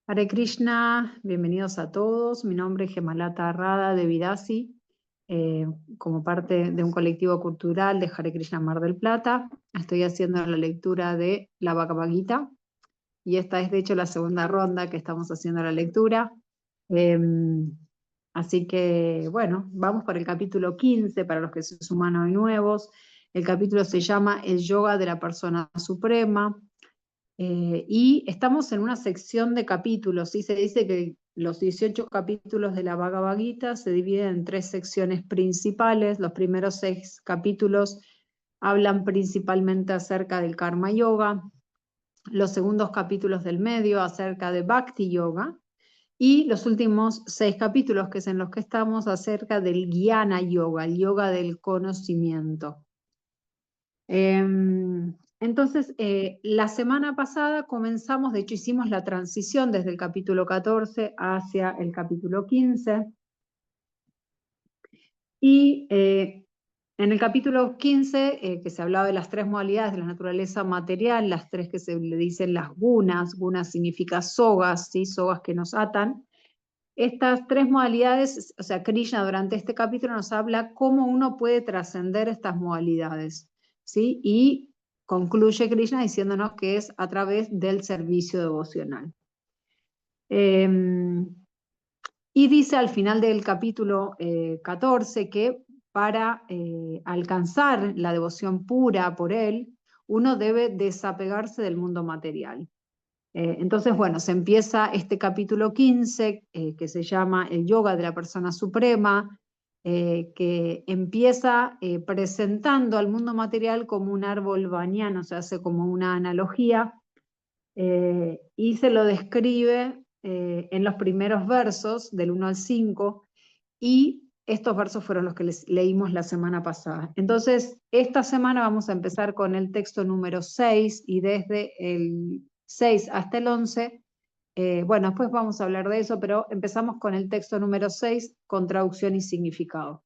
Hare Krishna, bienvenidos a todos. Mi nombre es Gemalata Rada de Vidasi, como parte de un colectivo cultural de Hare Krishna Mar del Plata. Estoy haciendo la lectura de la Bhagavad Gita y esta es de hecho la segunda ronda que estamos haciendo la lectura. Eh, Así que bueno, vamos por el capítulo 15 para los que se suman hoy nuevos. El capítulo se llama El Yoga de la Persona Suprema. Y estamos en una sección de capítulos, ¿sí? Se dice que los 18 capítulos de la Bhagavad Gita se dividen en tres secciones principales. Los primeros 6 capítulos hablan principalmente acerca del Karma Yoga, los segundos capítulos del medio acerca de Bhakti Yoga, y los últimos 6 capítulos, que es en los que estamos, acerca del Jnana Yoga, el yoga del conocimiento. Entonces, la semana pasada comenzamos, de hecho hicimos la transición desde el capítulo 14 hacia el capítulo 15, y en el capítulo 15, que se hablaba de las tres modalidades de la naturaleza material, las tres que se le dicen las gunas. Gunas significa sogas, ¿sí? Sogas que nos atan. Estas tres modalidades, o sea, Krishna durante este capítulo nos habla cómo uno puede trascender estas modalidades, ¿sí? Y concluye Krishna diciéndonos que es a través del servicio devocional. Y dice al final del capítulo 14 que para alcanzar la devoción pura por él, uno debe desapegarse del mundo material. Entonces, bueno, se empieza este capítulo 15, que se llama El Yoga de la Persona Suprema, que empieza presentando al mundo material como un árbol baniano, se hace como una analogía, y se lo describe en los primeros versos, del 1 al 5, y estos versos fueron los que les leímos la semana pasada. Entonces, esta semana vamos a empezar con el texto número 6, y desde el 6 hasta el 11, bueno, después vamos a hablar de eso, pero empezamos con el texto número 6, con traducción y significado.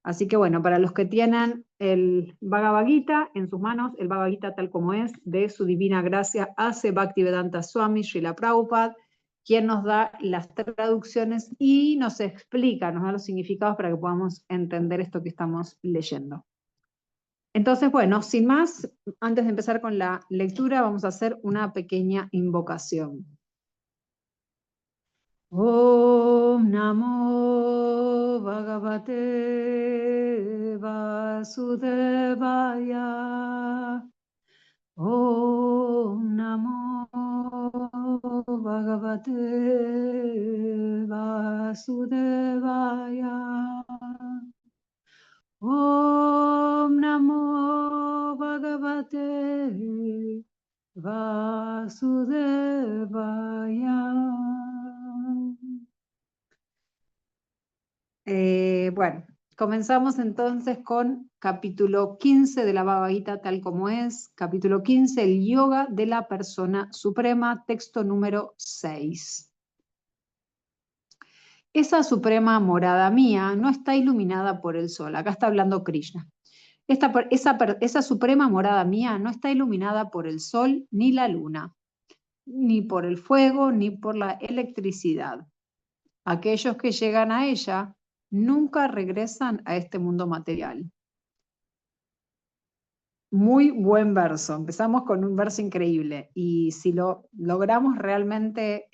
Así que bueno, para los que tienen el Bhagavad Gita en sus manos, el Bhagavad Gita tal como es, de su divina gracia, hace Bhaktivedanta Swami Srila Prabhupada, quien nos da las traducciones y nos explica, nos da los significados para que podamos entender esto que estamos leyendo. Entonces, bueno, sin más, antes de empezar con la lectura, vamos a hacer una pequeña invocación. Om Namo Bhagavate Vasudevaya. Om Namo Bhagavate Vasudevaya. Om Namo Bhagavate Vasudevaya. Bueno, comenzamos entonces con capítulo 15 de la Bhagavad Gita tal como es. Capítulo 15, el yoga de la persona suprema, texto número 6. Esa suprema morada mía no está iluminada por el sol. Acá está hablando Krishna. Esa suprema morada mía no está iluminada por el sol ni la luna, ni por el fuego, ni por la electricidad. Aquellos que llegan a ella nunca regresan a este mundo material. Muy buen verso. Empezamos con un verso increíble. Y si lo logramos realmente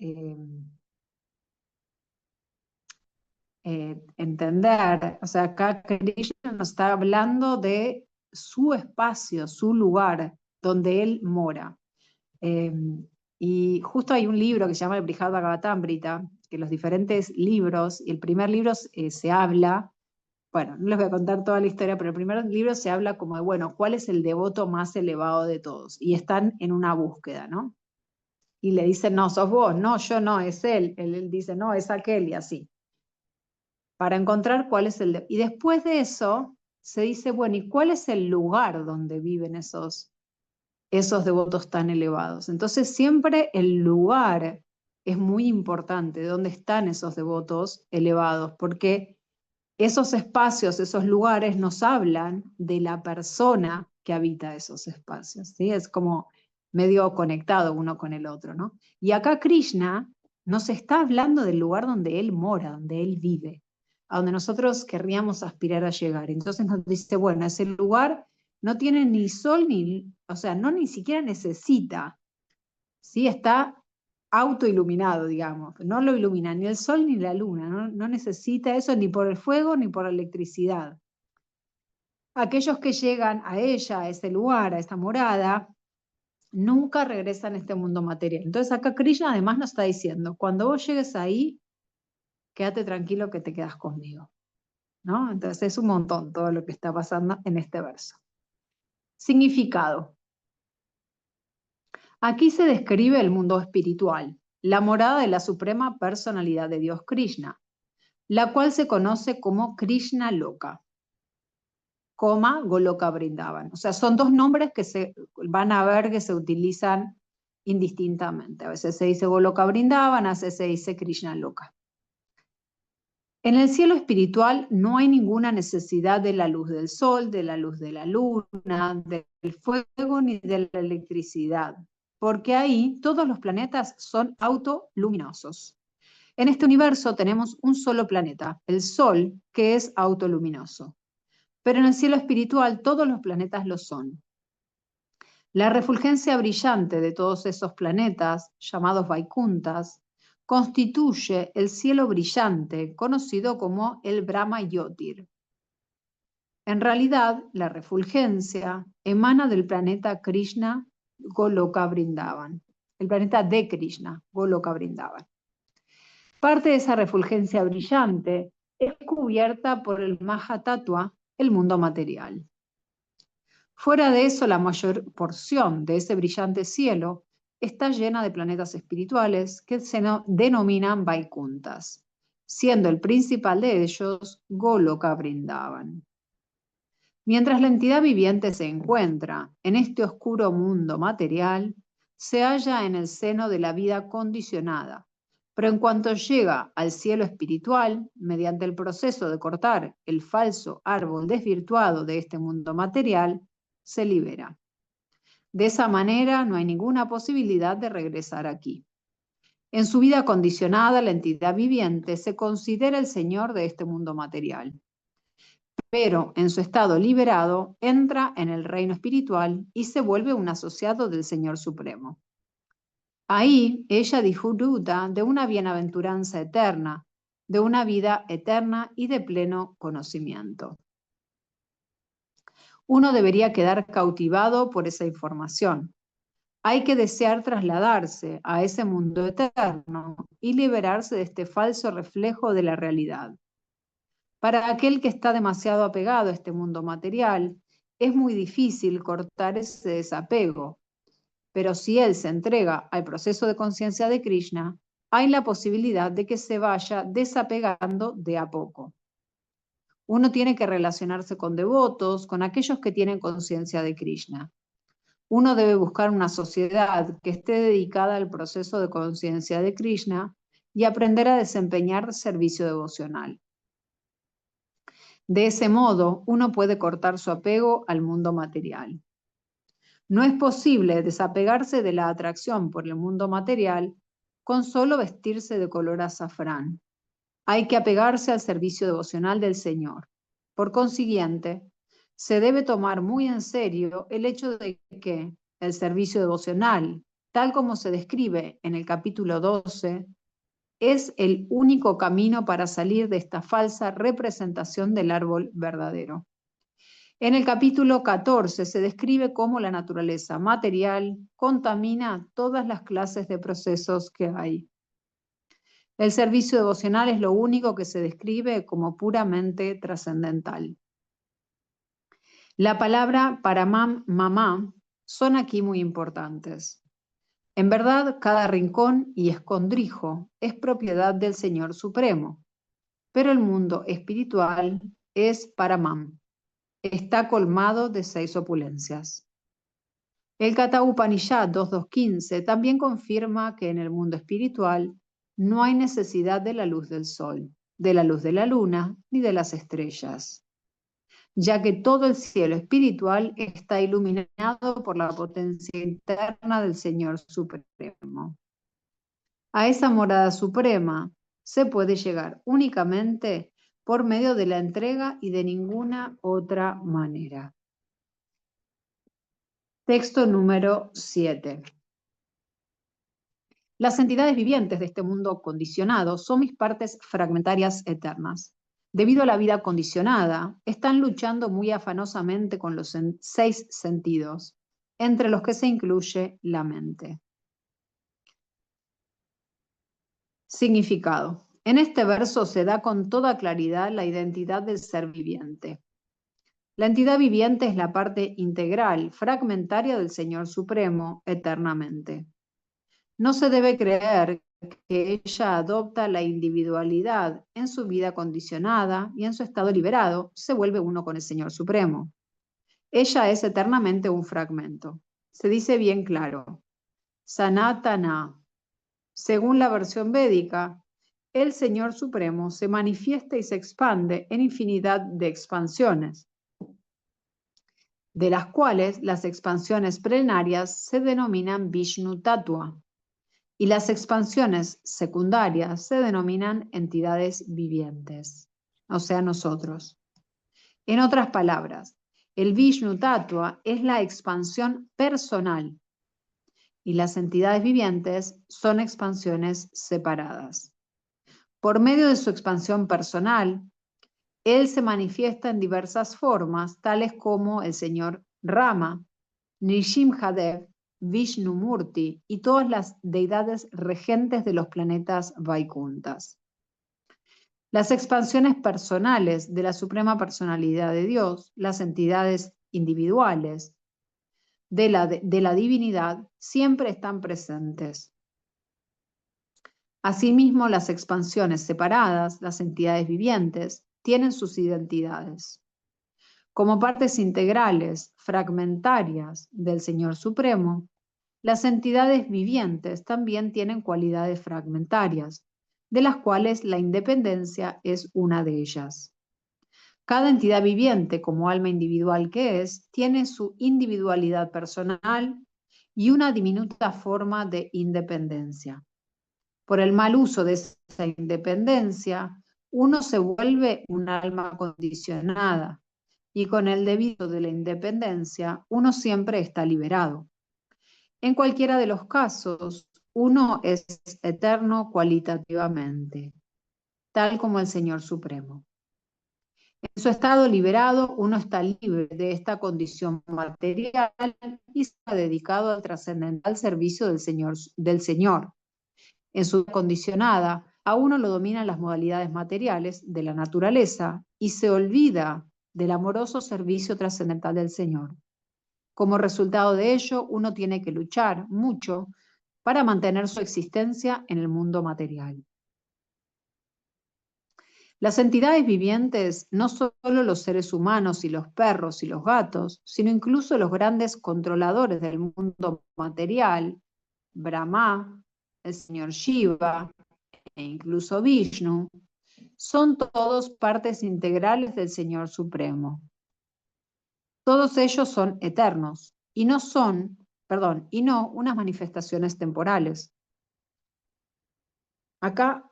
entender, o sea, acá Krishna nos está hablando de su espacio, su lugar, donde él mora. Eh, y justo hay un libro que se llama el Brihad Bhagavatamrita, que los diferentes libros, y el primer libro se habla. Bueno, no les voy a contar toda la historia, pero el primer libro se habla como de, bueno, ¿cuál es el devoto más elevado de todos? Y están en una búsqueda, ¿no? Y le dicen, no, sos vos, no, yo no, es él. Él dice, no, es aquel, y así. Para encontrar cuál es el y después de eso se dice, bueno, ¿y cuál es el lugar donde viven esos devotos tan elevados? Entonces siempre el lugar es muy importante, dónde están esos devotos elevados, porque esos espacios, esos lugares nos hablan de la persona que habita esos espacios, ¿sí? Es como medio conectado uno con el otro, ¿no? Y acá Krishna Nos está hablando del lugar donde Él mora, donde Él vive, a donde nosotros querríamos aspirar a llegar. Entonces nos dice, bueno, ese lugar no tiene ni sol ni, o sea, no ni siquiera necesita, ¿sí? Está autoiluminado, digamos. No lo ilumina ni el sol ni la luna, no necesita eso ni por el fuego ni por la electricidad. Aquellos que llegan a ella, a ese lugar, a esta morada, nunca regresan a este mundo material. Entonces acá Krishna además nos está diciendo, cuando vos llegues ahí, quédate tranquilo que te quedas conmigo, ¿no? Entonces es un montón todo lo que está pasando en este verso. Significado. Aquí se describe el mundo espiritual, la morada de la suprema personalidad de Dios Krishna, la cual se conoce como Krishna Loka, Goloka Vrindavan. O sea, son dos nombres que se van a ver que se utilizan indistintamente. A veces se dice Goloka Vrindavan, a veces se dice Krishna Loka. En el cielo espiritual no hay ninguna necesidad de la luz del sol, de la luz de la luna, del fuego ni de la electricidad, porque ahí todos los planetas son autoluminosos. En este universo tenemos un solo planeta, el Sol, que es autoluminoso. Pero en el cielo espiritual todos los planetas lo son. La refulgencia brillante de todos esos planetas, llamados Vaikunthas, constituye el cielo brillante, conocido como el Brahma Yotir. En realidad, la refulgencia emana del planeta Krishna Goloka Vrindavan, el planeta de Krishna, Goloka Vrindavan. Parte de esa refulgencia brillante es cubierta por el Mahatattva, el mundo material. Fuera de eso, la mayor porción de ese brillante cielo está llena de planetas espirituales que se denominan Vaikunthas, siendo el principal de ellos Goloka Vrindavan. Mientras la entidad viviente se encuentra en este oscuro mundo material, se halla en el seno de la vida condicionada, pero en cuanto llega al cielo espiritual, mediante el proceso de cortar el falso árbol desvirtuado de este mundo material, se libera. De esa manera no hay ninguna posibilidad de regresar aquí. En su vida condicionada, la entidad viviente se considera el señor de este mundo material. Pero en su estado liberado, entra en el reino espiritual y se vuelve un asociado del Señor Supremo. Ahí ella disfruta de una bienaventuranza eterna, de una vida eterna y de pleno conocimiento. Uno debería quedar cautivado por esa información. Hay que desear trasladarse a ese mundo eterno y liberarse de este falso reflejo de la realidad. Para aquel que está demasiado apegado a este mundo material, es muy difícil cortar ese desapego, pero si él se entrega al proceso de conciencia de Krishna, hay la posibilidad de que se vaya desapegando de a poco. Uno tiene que relacionarse con devotos, con aquellos que tienen conciencia de Krishna. Uno debe buscar una sociedad que esté dedicada al proceso de conciencia de Krishna y aprender a desempeñar servicio devocional. De ese modo, uno puede cortar su apego al mundo material. No es posible desapegarse de la atracción por el mundo material con solo vestirse de color azafrán. Hay que apegarse al servicio devocional del Señor. Por consiguiente, se debe tomar muy en serio el hecho de que el servicio devocional, tal como se describe en el capítulo 12, es el único camino para salir de esta falsa representación del árbol verdadero. En el capítulo 14 se describe cómo la naturaleza material contamina todas las clases de procesos que hay. El servicio devocional es lo único que se describe como puramente trascendental. La palabra paramam, mamá, son aquí muy importantes. En verdad, cada rincón y escondrijo es propiedad del Señor Supremo, pero el mundo espiritual es paramam. Está colmado de 6 opulencias. El Katha Upanishad 2.2.15 también confirma que en el mundo espiritual no hay necesidad de la luz del sol, de la luz de la luna, ni de las estrellas, ya que todo el cielo espiritual está iluminado por la potencia interna del Señor Supremo. A esa morada suprema se puede llegar únicamente por medio de la entrega y de ninguna otra manera. Texto número 7. Las entidades vivientes de este mundo condicionado son mis partes fragmentarias eternas. Debido a la vida condicionada, están luchando muy afanosamente con los 6 sentidos, entre los que se incluye la mente. Significado. En este verso se da con toda claridad la identidad del ser viviente. La entidad viviente es la parte integral, fragmentaria del Señor Supremo, eternamente. No se debe creer que ella adopta la individualidad en su vida condicionada y en su estado liberado se vuelve uno con el Señor Supremo. Ella es eternamente un fragmento. Se dice bien claro, Sanatana. Según la versión védica, el Señor Supremo se manifiesta y se expande en infinidad de expansiones, de las cuales las expansiones plenarias se denominan Vishnu Tattva y las expansiones secundarias se denominan entidades vivientes, o sea, nosotros. En otras palabras, el Vishnu Tattva es la expansión personal y las entidades vivientes son expansiones separadas. Por medio de su expansión personal, él se manifiesta en diversas formas, tales como el señor Rama, Nrsimhadev, Vishnumurti y todas las deidades regentes de los planetas Vaikuntas. Las expansiones personales de la Suprema Personalidad de Dios, las entidades individuales de la divinidad, siempre están presentes. Asimismo, las expansiones separadas, las entidades vivientes, tienen sus identidades. Como partes integrales, fragmentarias del Señor Supremo, las entidades vivientes también tienen cualidades fragmentarias, de las cuales la independencia es una de ellas. Cada entidad viviente, como alma individual que es, tiene su individualidad personal y una diminuta forma de independencia. Por el mal uso de esa independencia, uno se vuelve un alma condicionada y con el debido de la independencia, uno siempre está liberado. En cualquiera de los casos, uno es eterno cualitativamente, tal como el Señor Supremo. En su estado liberado, uno está libre de esta condición material y está dedicado al trascendental servicio del Señor. En su vida condicionada, a uno lo dominan las modalidades materiales de la naturaleza y se olvida del amoroso servicio trascendental del Señor. Como resultado de ello, uno tiene que luchar mucho para mantener su existencia en el mundo material. Las entidades vivientes, no solo los seres humanos y los perros y los gatos, sino incluso los grandes controladores del mundo material, Brahma, el señor Shiva e incluso Vishnu, son todos partes integrales del Señor Supremo. Todos ellos son eternos y no unas manifestaciones temporales. Acá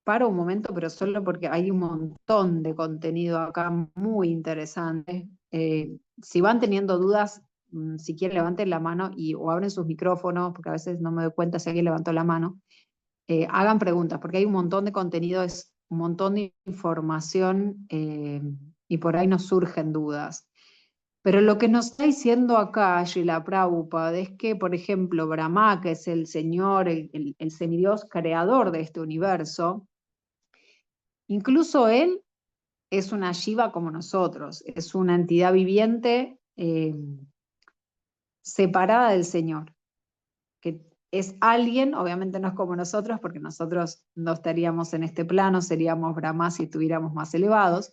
paro un momento, pero solo porque hay un montón de contenido acá muy interesante. Si van teniendo dudas, si quieren levanten la mano o abren sus micrófonos, porque a veces no me doy cuenta si alguien levantó la mano. Hagan preguntas, porque hay un montón de contenido, es un montón de información y por ahí nos surgen dudas. Pero lo que nos está diciendo acá Srila Prabhupada es que, por ejemplo, Brahma, que es el señor, el semidios creador de este universo, incluso él es una Shiva como nosotros, es una entidad viviente separada del Señor, que es alguien, obviamente no es como nosotros, porque nosotros no estaríamos en este plano, seríamos Brahma si estuviéramos más elevados,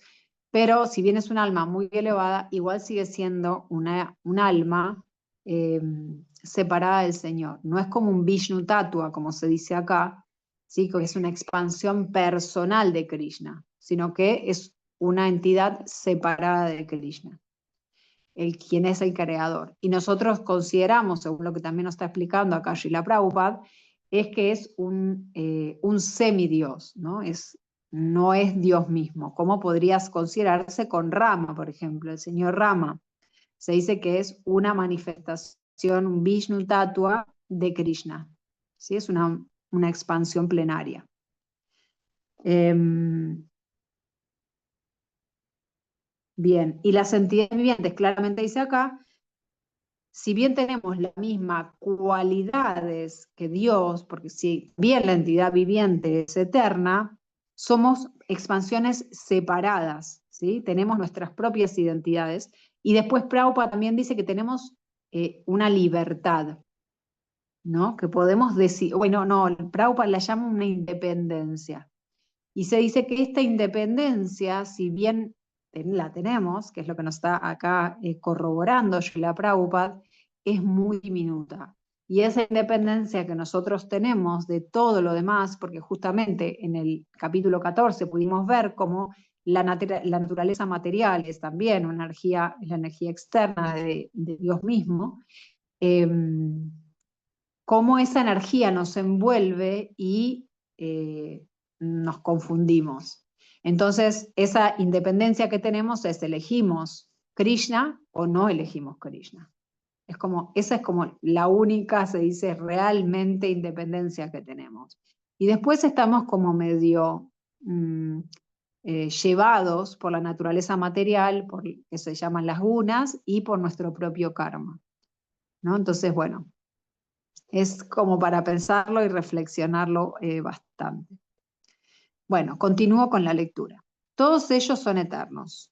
pero si bien es un alma muy elevada, igual sigue siendo un alma separada del Señor. No es como un Vishnu Tattva, como se dice acá, ¿sí? Que es una expansión personal de Krishna, sino que es una entidad separada de Krishna, quien es el creador. Y nosotros consideramos, según lo que también nos está explicando acá Srila Prabhupada, es que es un semidios, ¿no? No es Dios mismo. ¿Cómo podrías considerarse con Rama, por ejemplo? El señor Rama se dice que es una manifestación, un Vishnu Tattva de Krishna. ¿Sí? Es una expansión plenaria. Bien, y las entidades vivientes, claramente dice acá, si bien tenemos las mismas cualidades que Dios, porque si bien la entidad viviente es eterna, somos expansiones separadas, ¿sí? Tenemos nuestras propias identidades. Y después Prabhupada también dice que tenemos una libertad, ¿no? Que podemos decir, bueno, no, Prabhupada la llama una independencia. Y se dice que esta independencia, si bien la tenemos, que es lo que nos está acá corroborando Srila Prabhupada, es muy diminuta. Y esa independencia que nosotros tenemos de todo lo demás, porque justamente en el capítulo 14 pudimos ver cómo la naturaleza material es también una energía, es la energía externa de Dios mismo, eh, cómo esa energía nos envuelve y nos confundimos. Entonces, esa independencia que tenemos es elegimos Krishna o no elegimos Krishna. Esa es como la única, se dice, realmente independencia que tenemos. Y después estamos como medio llevados por la naturaleza material, por que se llaman las gunas, y por nuestro propio karma, ¿no? Entonces, bueno, es como para pensarlo y reflexionarlo bastante. Bueno, continúo con la lectura. Todos ellos son eternos.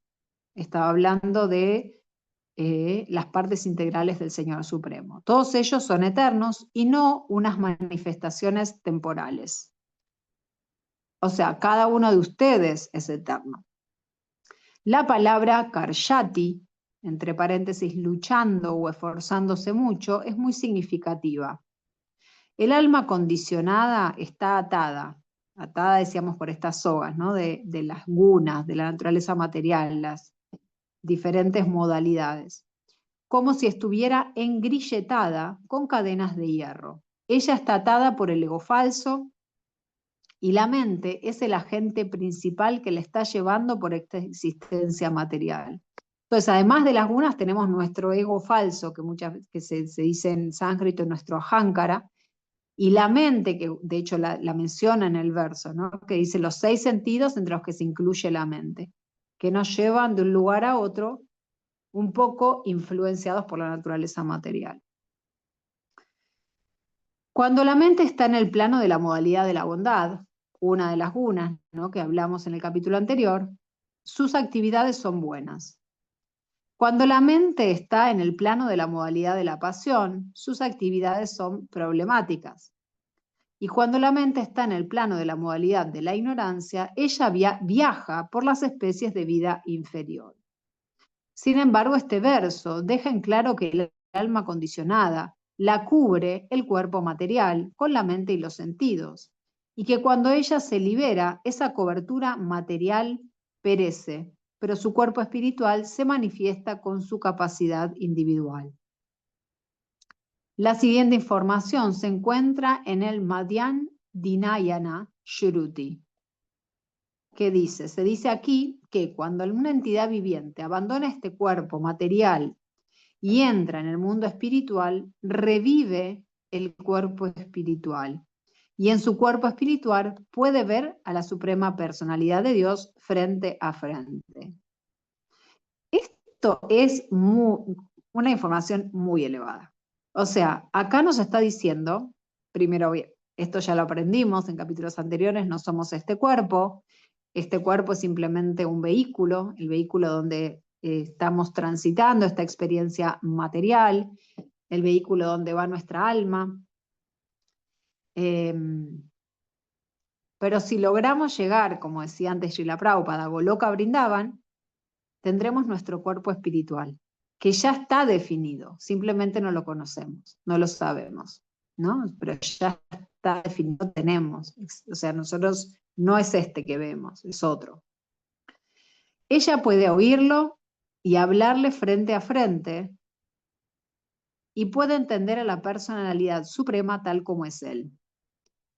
Estaba hablando de las partes integrales del Señor Supremo. Todos ellos son eternos y no unas manifestaciones temporales. O sea, cada uno de ustedes es eterno. La palabra karyati, entre paréntesis, luchando o esforzándose mucho, es muy significativa. El alma condicionada está atada decíamos por estas sogas, ¿no? de las gunas, de la naturaleza material, las diferentes modalidades, como si estuviera engrilletada con cadenas de hierro. Ella está atada por el ego falso y la mente es el agente principal que le está llevando por esta existencia material. Entonces, además de las gunas, tenemos nuestro ego falso, que muchas veces se dice en sánscrito, nuestro ahankara, y la mente, que de hecho la menciona en el verso, ¿no? Que dice los 6 sentidos entre los que se incluye la mente, que nos llevan de un lugar a otro, un poco influenciados por la naturaleza material. Cuando la mente está en el plano de la modalidad de la bondad, una de las gunas, ¿no? Que hablamos en el capítulo anterior, sus actividades son buenas. Cuando la mente está en el plano de la modalidad de la pasión, sus actividades son problemáticas. Y cuando la mente está en el plano de la modalidad de la ignorancia, ella viaja por las especies de vida inferior. Sin embargo, este verso deja en claro que el alma condicionada la cubre el cuerpo material con la mente y los sentidos, y que cuando ella se libera, esa cobertura material perece, pero su cuerpo espiritual se manifiesta con su capacidad individual. La siguiente información se encuentra en el Madhyan Dinayana Shruti, que dice, se dice aquí que cuando una entidad viviente abandona este cuerpo material y entra en el mundo espiritual, revive el cuerpo espiritual. Y en su cuerpo espiritual puede ver a la Suprema Personalidad de Dios frente a frente. Esto es una información muy elevada. O sea, acá nos está diciendo, primero, esto ya lo aprendimos en capítulos anteriores, no somos este cuerpo es simplemente un vehículo, el vehículo donde estamos transitando esta experiencia material, el vehículo donde va nuestra alma. Pero si logramos llegar, como decía antes Srila Prabhupada, a Goloka Vrindavan, tendremos nuestro cuerpo espiritual, que ya está definido, simplemente no lo conocemos, no lo sabemos, ¿no? Pero ya está definido, tenemos, o sea, nosotros no es este que vemos, es otro. Ella puede oírlo y hablarle frente a frente y puede entender a la personalidad suprema tal como es él.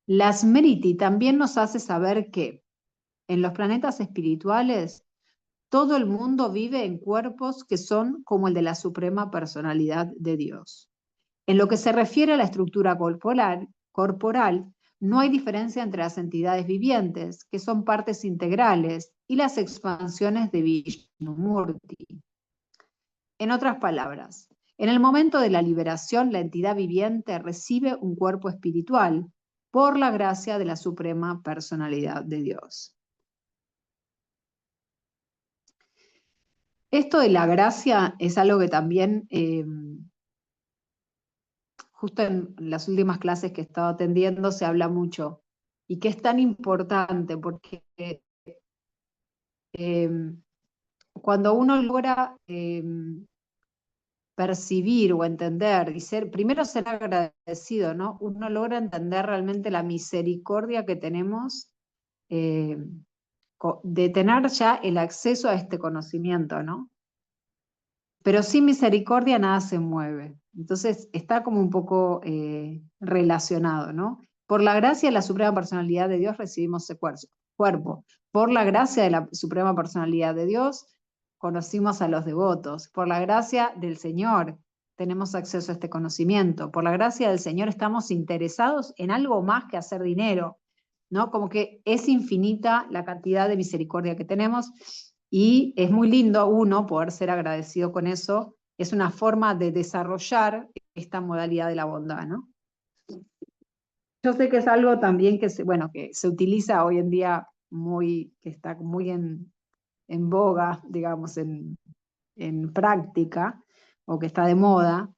La Smriti también nos hace saber que en los planetas espirituales todo el mundo vive en cuerpos que son como el de la Suprema Personalidad de Dios. En lo que se refiere a la estructura corporal, no hay diferencia entre las entidades vivientes, que son partes integrales, y las expansiones de Vishnumurti. En otras palabras, en el momento de la liberación, la entidad viviente recibe un cuerpo espiritual por la gracia de la Suprema Personalidad de Dios. Esto de la gracia es algo que también, justo en las últimas clases que he estado atendiendo, se habla mucho y que es tan importante porque eh, cuando uno logra percibir o entender y primero ser agradecido, ¿no? Uno logra entender realmente la misericordia que tenemos eh, de tener ya el acceso a este conocimiento, ¿no? Pero sin misericordia nada se mueve. Entonces está como un poco relacionado, ¿no? Por la gracia de la Suprema Personalidad de Dios recibimos ese cuerpo. Por la gracia de la Suprema Personalidad de Dios conocimos a los devotos. Por la gracia del Señor tenemos acceso a este conocimiento. Por la gracia del Señor estamos interesados en algo más que hacer dinero, ¿no? Como que es infinita la cantidad de misericordia que tenemos y es muy lindo uno poder ser agradecido con eso. Es una forma de desarrollar esta modalidad de la bondad, ¿no? Yo sé que es algo también que bueno, que se utiliza hoy en día muy, que está muy en boga, digamos, en práctica, o que está de moda,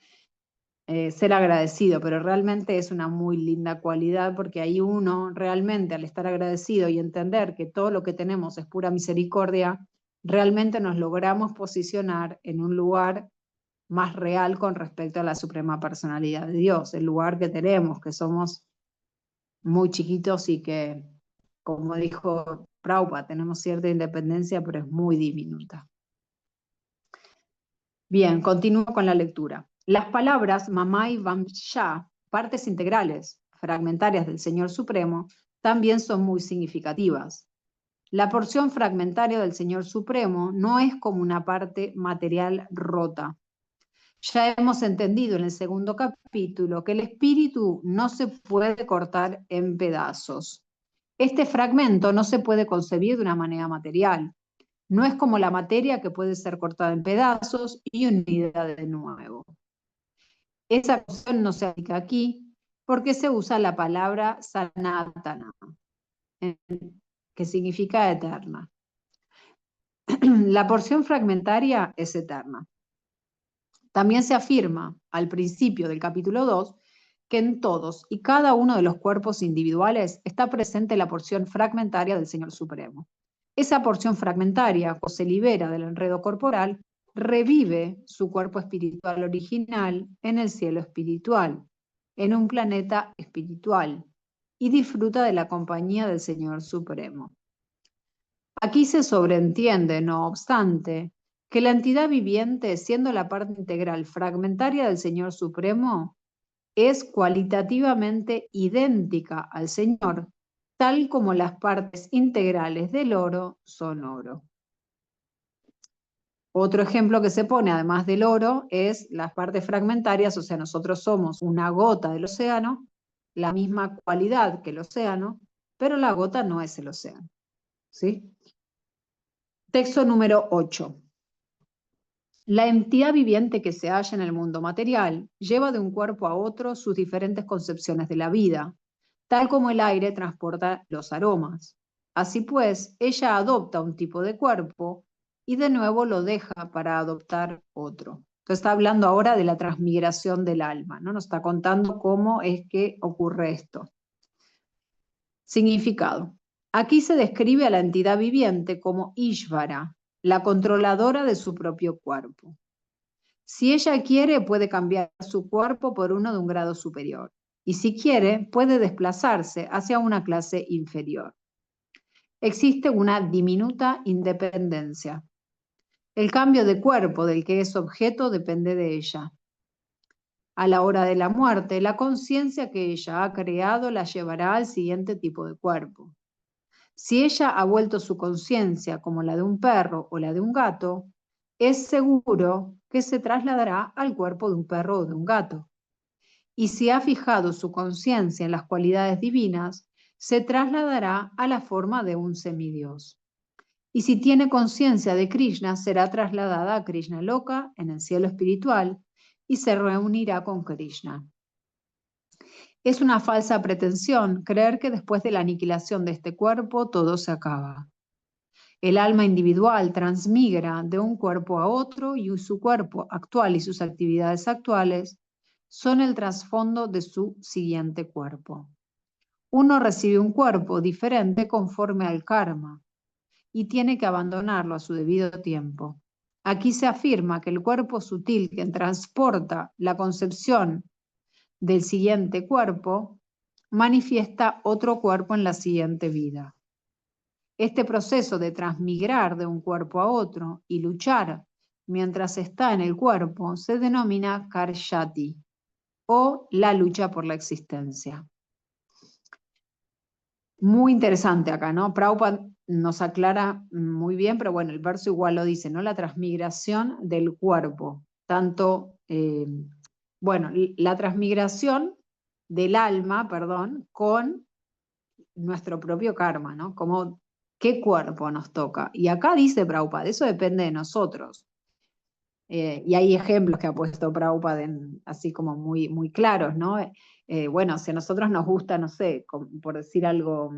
ser agradecido, pero realmente es una muy linda cualidad porque ahí uno realmente al estar agradecido y entender que todo lo que tenemos es pura misericordia, realmente nos logramos posicionar en un lugar más real con respecto a la suprema personalidad de Dios, el lugar que tenemos, que somos muy chiquitos y que, como dijo Prabhupada, tenemos cierta independencia, pero es muy diminuta. Bien, continúo con la lectura. Las palabras mamá y vamsha, partes integrales, fragmentarias del Señor Supremo, también son muy significativas. La porción fragmentaria del Señor Supremo no es como una parte material rota. Ya hemos entendido en el segundo capítulo que el espíritu no se puede cortar en pedazos. Este fragmento no se puede concebir de una manera material. No es como la materia que puede ser cortada en pedazos y unida de nuevo. Esa cuestión no se aplica aquí porque se usa la palabra sanatana, que significa eterna. La porción fragmentaria es eterna. También se afirma al principio del capítulo 2 que en todos y cada uno de los cuerpos individuales está presente la porción fragmentaria del Señor Supremo. Esa porción fragmentaria, cuando se libera del enredo corporal, revive su cuerpo espiritual original en el cielo espiritual, en un planeta espiritual, y disfruta de la compañía del Señor Supremo. Aquí se sobreentiende, no obstante, que la entidad viviente, siendo la parte integral fragmentaria del Señor Supremo, es cualitativamente idéntica al Señor, tal como las partes integrales del oro son oro. Otro ejemplo que se pone, además del oro, es las partes fragmentarias, o sea, nosotros somos una gota del océano, la misma cualidad que el océano, pero la gota no es el océano. ¿Sí? Texto número 8. La entidad viviente que se halla en el mundo material lleva de un cuerpo a otro sus diferentes concepciones de la vida, tal como el aire transporta los aromas. Así pues, ella adopta un tipo de cuerpo y de nuevo lo deja para adoptar otro. Entonces está hablando ahora de la transmigración del alma, ¿no? Nos está contando cómo es que ocurre esto. Significado. Aquí se describe a la entidad viviente como Ishvara, la controladora de su propio cuerpo. Si ella quiere, puede cambiar su cuerpo por uno de un grado superior. Y si quiere, puede desplazarse hacia una clase inferior. Existe una diminuta independencia. El cambio de cuerpo del que es objeto depende de ella. A la hora de la muerte, la conciencia que ella ha creado la llevará al siguiente tipo de cuerpo. Si ella ha vuelto su conciencia como la de un perro o la de un gato, es seguro que se trasladará al cuerpo de un perro o de un gato. Y si ha fijado su conciencia en las cualidades divinas, se trasladará a la forma de un semidios. Y si tiene conciencia de Krishna, será trasladada a Krishna Loka en el cielo espiritual y se reunirá con Krishna. Es una falsa pretensión creer que después de la aniquilación de este cuerpo todo se acaba. El alma individual transmigra de un cuerpo a otro y su cuerpo actual y sus actividades actuales son el trasfondo de su siguiente cuerpo. Uno recibe un cuerpo diferente conforme al karma y tiene que abandonarlo a su debido tiempo. Aquí se afirma que el cuerpo sutil que transporta la concepción del siguiente cuerpo manifiesta otro cuerpo en la siguiente vida. Este proceso de transmigrar de un cuerpo a otro y luchar mientras está en el cuerpo se denomina karyati o la lucha por la existencia. Muy interesante acá, ¿no? Prabhupada nos aclara muy bien, pero bueno, el verso igual lo dice, ¿no? La transmigración del cuerpo, tanto, bueno, la transmigración del alma, perdón, con nuestro propio karma, ¿no? Como qué cuerpo nos toca. Y acá dice Prabhupada, eso depende de nosotros. Y hay ejemplos que ha puesto Prabhupada así como muy, muy claros, ¿no? Bueno, si a nosotros nos gusta, no sé, por decir algo,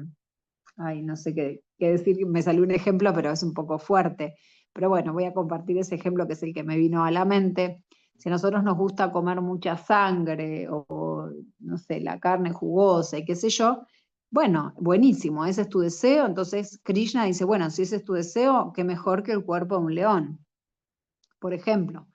ay, no sé qué decir, me salió un ejemplo, pero es un poco fuerte. Pero bueno, voy a compartir ese ejemplo que es el que me vino a la mente. Si a nosotros nos gusta comer mucha sangre o no sé, la carne jugosa y qué sé yo, bueno, buenísimo, ese es tu deseo. Entonces Krishna dice, bueno, si ese es tu deseo, qué mejor que el cuerpo de un león, por ejemplo.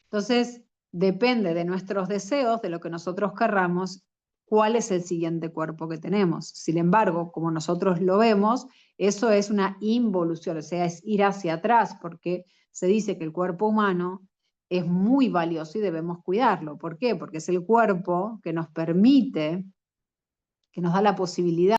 Entonces, depende de nuestros deseos, de lo que nosotros querramos, cuál es el siguiente cuerpo que tenemos. Sin embargo, como nosotros lo vemos, eso es una involución, o sea, es ir hacia atrás, porque se dice que el cuerpo humano es muy valioso y debemos cuidarlo. ¿Por qué? Porque es el cuerpo que nos permite, que nos da la posibilidad.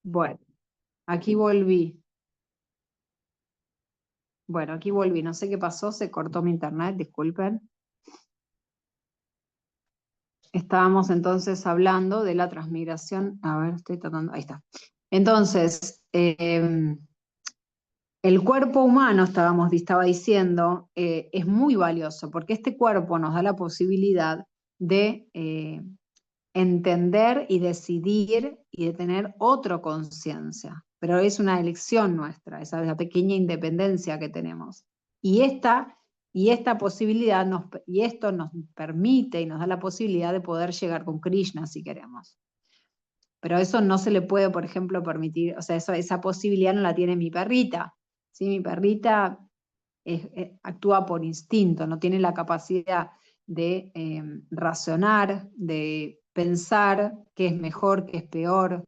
Bueno, aquí volví. Bueno, aquí volví. No sé qué pasó, se cortó mi internet, disculpen. Estábamos entonces hablando de la transmigración. A ver, estoy tratando. Ahí está. Entonces, el cuerpo humano, estaba diciendo, es muy valioso porque este cuerpo nos da la posibilidad de entender y decidir y de tener otra conciencia. Pero es una elección nuestra, esa es la pequeña independencia que tenemos. Y esta posibilidad y esto nos permite y nos da la posibilidad de poder llegar con Krishna si queremos. Pero eso no se le puede, por ejemplo, permitir, o sea, esa posibilidad no la tiene mi perrita. ¿Sí? Mi perrita actúa por instinto, no tiene la capacidad de razonar, de pensar qué es mejor, qué es peor,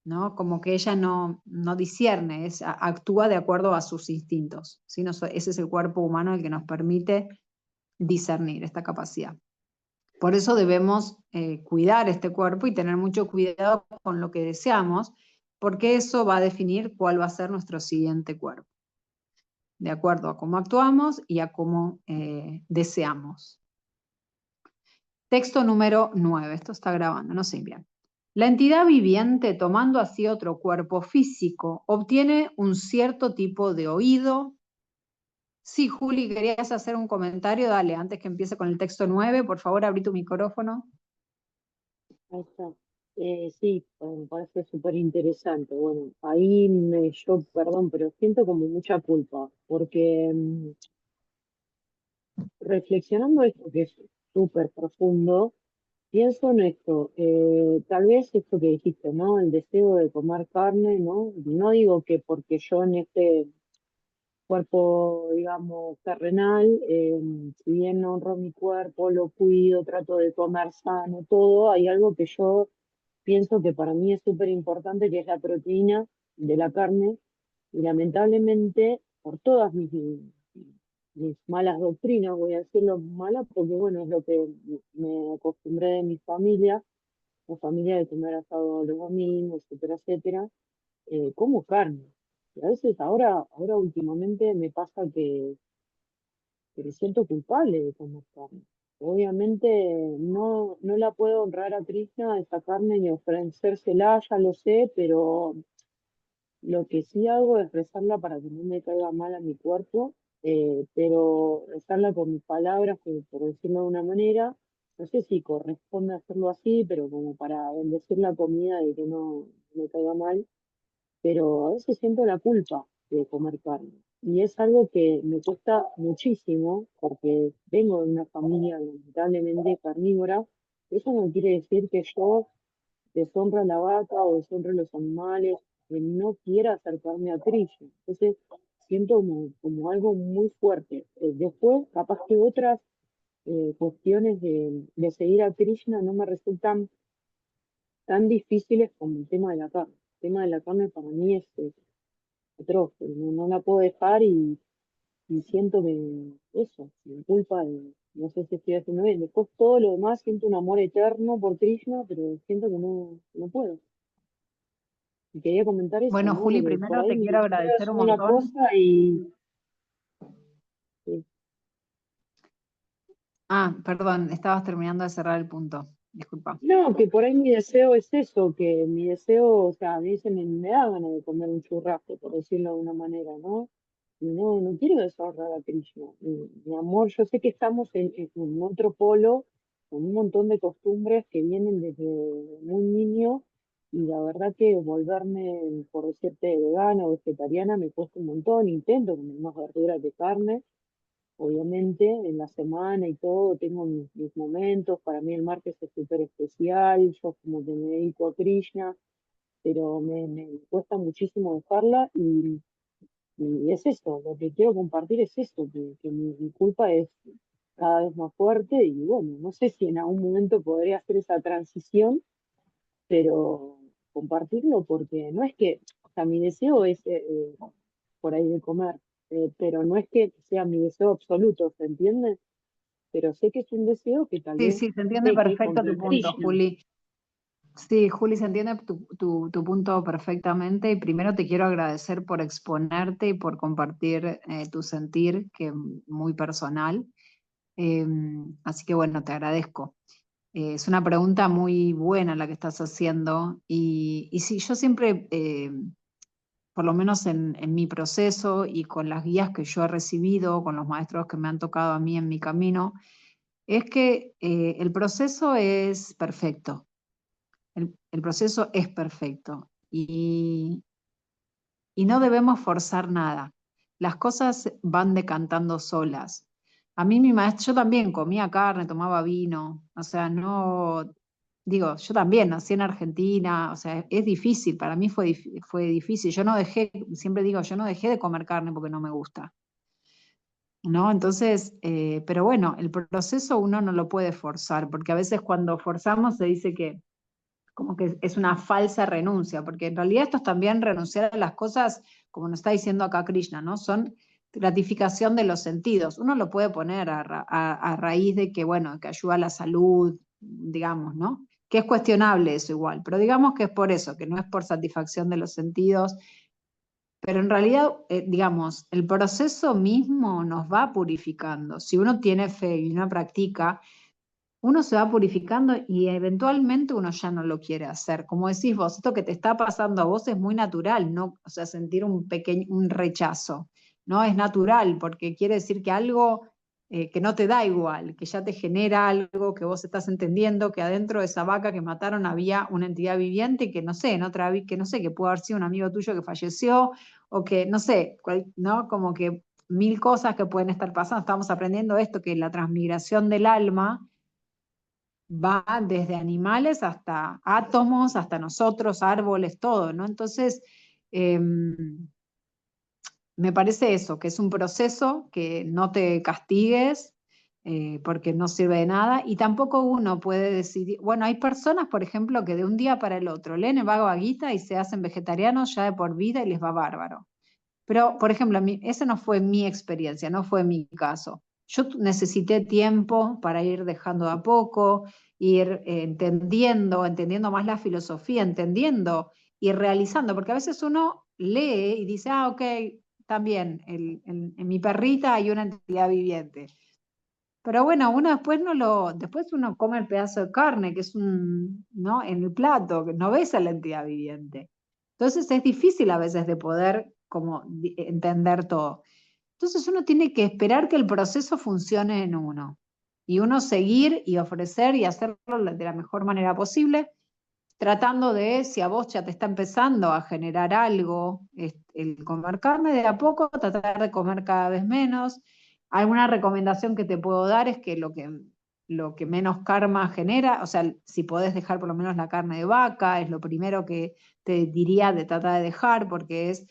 ¿no? Como que ella no discierne, actúa de acuerdo a sus instintos. ¿Sí? Ese es el cuerpo humano el que nos permite discernir esta capacidad. Por eso debemos cuidar este cuerpo y tener mucho cuidado con lo que deseamos, porque eso va a definir cuál va a ser nuestro siguiente cuerpo, de acuerdo a cómo actuamos y a cómo deseamos. Texto número 9, esto está grabando, no sé bien. La entidad viviente, tomando así otro cuerpo físico, obtiene un cierto tipo de oído. Sí, Juli, querías hacer un comentario, dale, antes que empiece con el texto 9, por favor, abrí tu micrófono. Ahí está. Sí, me parece súper interesante. Bueno, ahí yo, perdón, pero siento como mucha culpa, porque reflexionando esto que es súper profundo, pienso en esto, tal vez esto que dijiste, ¿no? El deseo de comer carne, ¿no? No digo que porque yo en este cuerpo, digamos, terrenal, si bien honro mi cuerpo, lo cuido, trato de comer sano, todo, hay algo que yo pienso que para mí es súper importante, que es la proteína de la carne, y lamentablemente, por todas mis malas doctrinas, voy a decirlo malas, porque bueno, es lo que me acostumbré de mi familia, la familia de comer asado los domingos, etcétera, etcétera, como carne. Y a veces ahora últimamente me pasa que me siento culpable de comer carne. Obviamente no la puedo honrar a Krishna esa carne ni ofrecérsela, ya lo sé, pero lo que sí hago es rezarla para que no me caiga mal a mi cuerpo, pero rezarla con mis palabras, por decirlo de una manera. No sé si corresponde hacerlo así, pero como para bendecir la comida y que no me caiga mal, pero a veces siento la culpa de comer carne. Y es algo que me cuesta muchísimo, porque vengo de una familia lamentablemente carnívora. Eso no quiere decir que yo deshonre a la vaca o deshonre a los animales, que no quiera acercarme a Krishna. Entonces, siento como algo muy fuerte. Después, capaz que otras cuestiones de seguir a Krishna no me resultan tan difíciles como el tema de la carne. El tema de la carne para mí es atroz, no la puedo dejar y siento que eso, me culpa de, no sé si estoy haciendo bien. Después todo lo demás siento un amor eterno por Krishna, pero siento que no puedo. Y quería comentar eso, Bueno, ¿no? Juli, Porque por primero ahí te mi quiero deseo agradecer es un una montón. cosa y sí. Ah, perdón, estabas terminando de cerrar el punto. Disculpa. No, que por ahí mi deseo es eso, que mi deseo, o sea, a mí me da ganas de comer un churrasco, por decirlo de una manera, ¿no? Y no quiero deshonrar a Krishna. Mi amor, yo sé que estamos en otro polo, con un montón de costumbres que vienen desde muy niño, y la verdad que volverme, por decirte, vegana o vegetariana me cuesta un montón, intento comer más verduras que carne. Obviamente, en la semana y todo, tengo mis momentos. Para mí el martes es súper especial. Yo como que me dedico a Krishna, pero me cuesta muchísimo dejarla. Y es eso, lo que quiero compartir es esto, que mi culpa es cada vez más fuerte. Y bueno, no sé si en algún momento podría hacer esa transición, pero compartirlo porque no es que, o sea, mi deseo es por ahí de comer, pero no es que sea mi deseo absoluto, ¿se entiende? Pero sé que es un deseo que tal Sí, vez sí, se entiende peque perfecto contra tu punto, Krishna. Juli. Sí, Juli, se entiende tu punto perfectamente y primero te quiero agradecer por exponerte y por compartir tu sentir, que es muy personal. Eh, Así que bueno, te agradezco. Es una pregunta muy buena la que estás haciendo y sí, yo siempre, por lo menos en mi proceso y con las guías que yo he recibido, con los maestros que me han tocado a mí en mi camino, es que el proceso es perfecto. El proceso es perfecto y no debemos forzar nada. Las cosas van decantando solas. A mí mi maestro, yo también comía carne, tomaba vino, o sea, no, digo, yo también nací en Argentina, o sea, es difícil, para mí fue difícil. Yo no dejé, siempre digo, yo no dejé de comer carne porque no me gusta. ¿No? Entonces, pero bueno, el proceso uno no lo puede forzar, porque a veces cuando forzamos se dice que como que es una falsa renuncia, porque en realidad esto es también renunciar a las cosas, como nos está diciendo acá Krishna, ¿no? Son gratificación de los sentidos. Uno lo puede poner a raíz de que, bueno, que ayuda a la salud, digamos, ¿no? Que es cuestionable eso igual, pero digamos que es por eso, que no es por satisfacción de los sentidos, pero en realidad, digamos, el proceso mismo nos va purificando. Si uno tiene fe y uno practica, uno se va purificando y eventualmente uno ya no lo quiere hacer. Como decís vos, esto que te está pasando a vos es muy natural, ¿no? O sea, sentir un rechazo, ¿no? Es natural, porque quiere decir que algo que no te da igual, que ya te genera algo, que vos estás entendiendo que adentro de esa vaca que mataron había una entidad viviente que no sé, que no sé, que pudo haber sido un amigo tuyo que falleció, o que no sé, ¿no? Como que mil cosas que pueden estar pasando. Estamos aprendiendo esto, que la transmigración del alma va desde animales hasta átomos, hasta nosotros, árboles, todo, ¿no? Entonces, me parece eso, que es un proceso, que no te castigues porque no sirve de nada, y tampoco uno puede decidir, bueno, hay personas, por ejemplo, que de un día para el otro leen el Bhagavad Gita y se hacen vegetarianos ya de por vida y les va bárbaro. Pero, por ejemplo, esa no fue mi experiencia, no fue mi caso. Yo necesité tiempo para ir dejando de a poco, ir entendiendo más la filosofía, entendiendo y realizando, porque a veces uno lee y dice, ah, ok, también, en mi perrita hay una entidad viviente. Pero bueno, uno después después uno come el pedazo de carne, que es ¿no? En el plato, que no ves a la entidad viviente. Entonces es difícil a veces de poder como entender todo. Entonces uno tiene que esperar que el proceso funcione en uno. Y uno seguir y ofrecer y hacerlo de la mejor manera posible, tratando de, si a vos ya te está empezando a generar algo, el comer carne de a poco, tratar de comer cada vez menos. Alguna recomendación que te puedo dar es que lo que menos karma genera, o sea, si podés dejar por lo menos la carne de vaca, es lo primero que te diría de tratar de dejar, porque es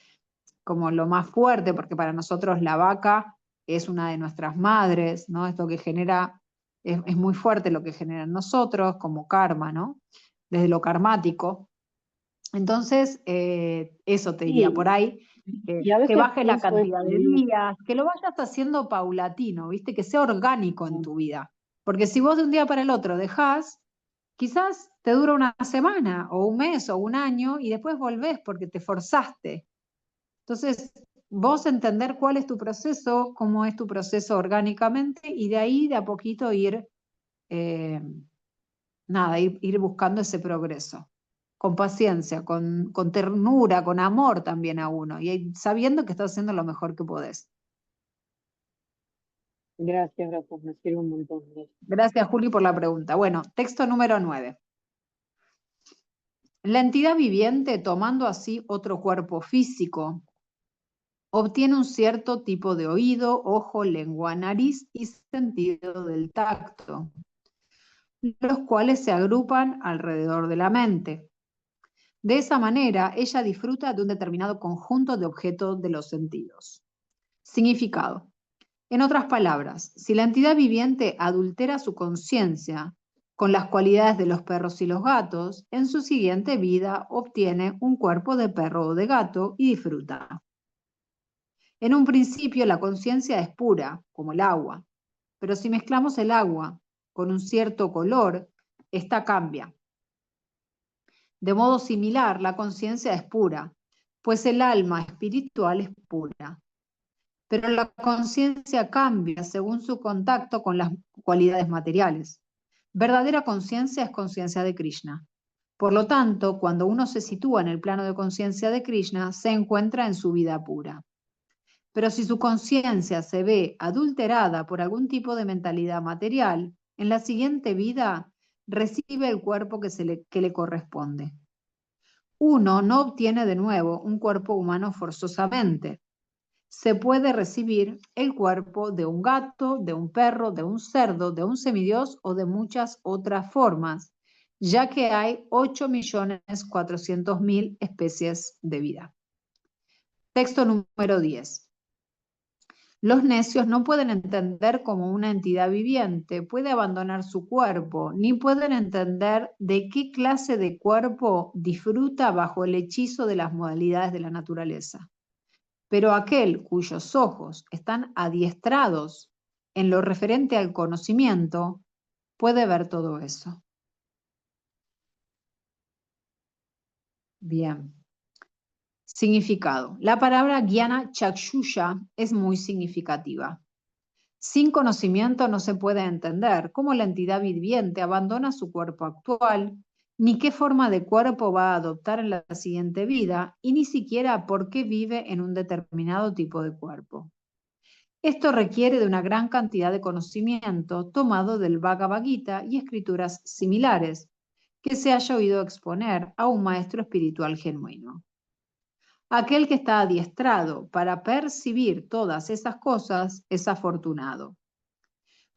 como lo más fuerte, porque para nosotros la vaca es una de nuestras madres, ¿no? Esto que genera, es muy fuerte lo que genera en nosotros como karma, ¿no? Desde lo karmático. Entonces, eso te diría por Sí, ahí, y a que veces bajes la pienso cantidad esto, de digo, días, que lo vayas haciendo paulatino, ¿viste? Que sea orgánico en tu vida. Porque si vos de un día para el otro dejás, quizás te dura una semana o un mes o un año y después volvés porque te forzaste. Entonces, vos entender cuál es tu proceso, cómo es tu proceso orgánicamente y de ahí de a poquito eh, ir buscando ese progreso, con paciencia, con ternura, con amor también a uno, y sabiendo que estás haciendo lo mejor que podés. gracias, gracias, me sirve un montón. Gracias, Juli, por la pregunta. Bueno, texto número 9. La entidad viviente, tomando así otro cuerpo físico, obtiene un cierto tipo de oído, ojo, lengua, nariz y sentido del tacto, los cuales se agrupan alrededor de la mente. De esa manera, ella disfruta de un determinado conjunto de objetos de los sentidos. Significado. En otras palabras, si la entidad viviente adultera su conciencia con las cualidades de los perros y los gatos, en su siguiente vida obtiene un cuerpo de perro o de gato y disfruta. En un principio la conciencia es pura, como el agua, pero si mezclamos el agua con un cierto color, esta cambia. De modo similar, la conciencia es pura, pues el alma espiritual es pura. Pero la conciencia cambia según su contacto con las cualidades materiales. Verdadera conciencia es conciencia de Krishna. Por lo tanto, cuando uno se sitúa en el plano de conciencia de Krishna, se encuentra en su vida pura. Pero si su conciencia se ve adulterada por algún tipo de mentalidad material, en la siguiente vida recibe el cuerpo que le corresponde. Uno no obtiene de nuevo un cuerpo humano forzosamente. Se puede recibir el cuerpo de un gato, de un perro, de un cerdo, de un semidios o de muchas otras formas, ya que hay 8.400.000 especies de vida. Texto número 10. Los necios no pueden entender cómo una entidad viviente puede abandonar su cuerpo, ni pueden entender de qué clase de cuerpo disfruta bajo el hechizo de las modalidades de la naturaleza. Pero aquel cuyos ojos están adiestrados en lo referente al conocimiento, puede ver todo eso. Bien. Significado. La palabra Jnana Chakshusha es muy significativa. Sin conocimiento no se puede entender cómo la entidad viviente abandona su cuerpo actual, ni qué forma de cuerpo va a adoptar en la siguiente vida, y ni siquiera por qué vive en un determinado tipo de cuerpo. Esto requiere de una gran cantidad de conocimiento tomado del Bhagavad Gita y escrituras similares que se haya oído exponer a un maestro espiritual genuino. Aquel que está adiestrado para percibir todas esas cosas es afortunado.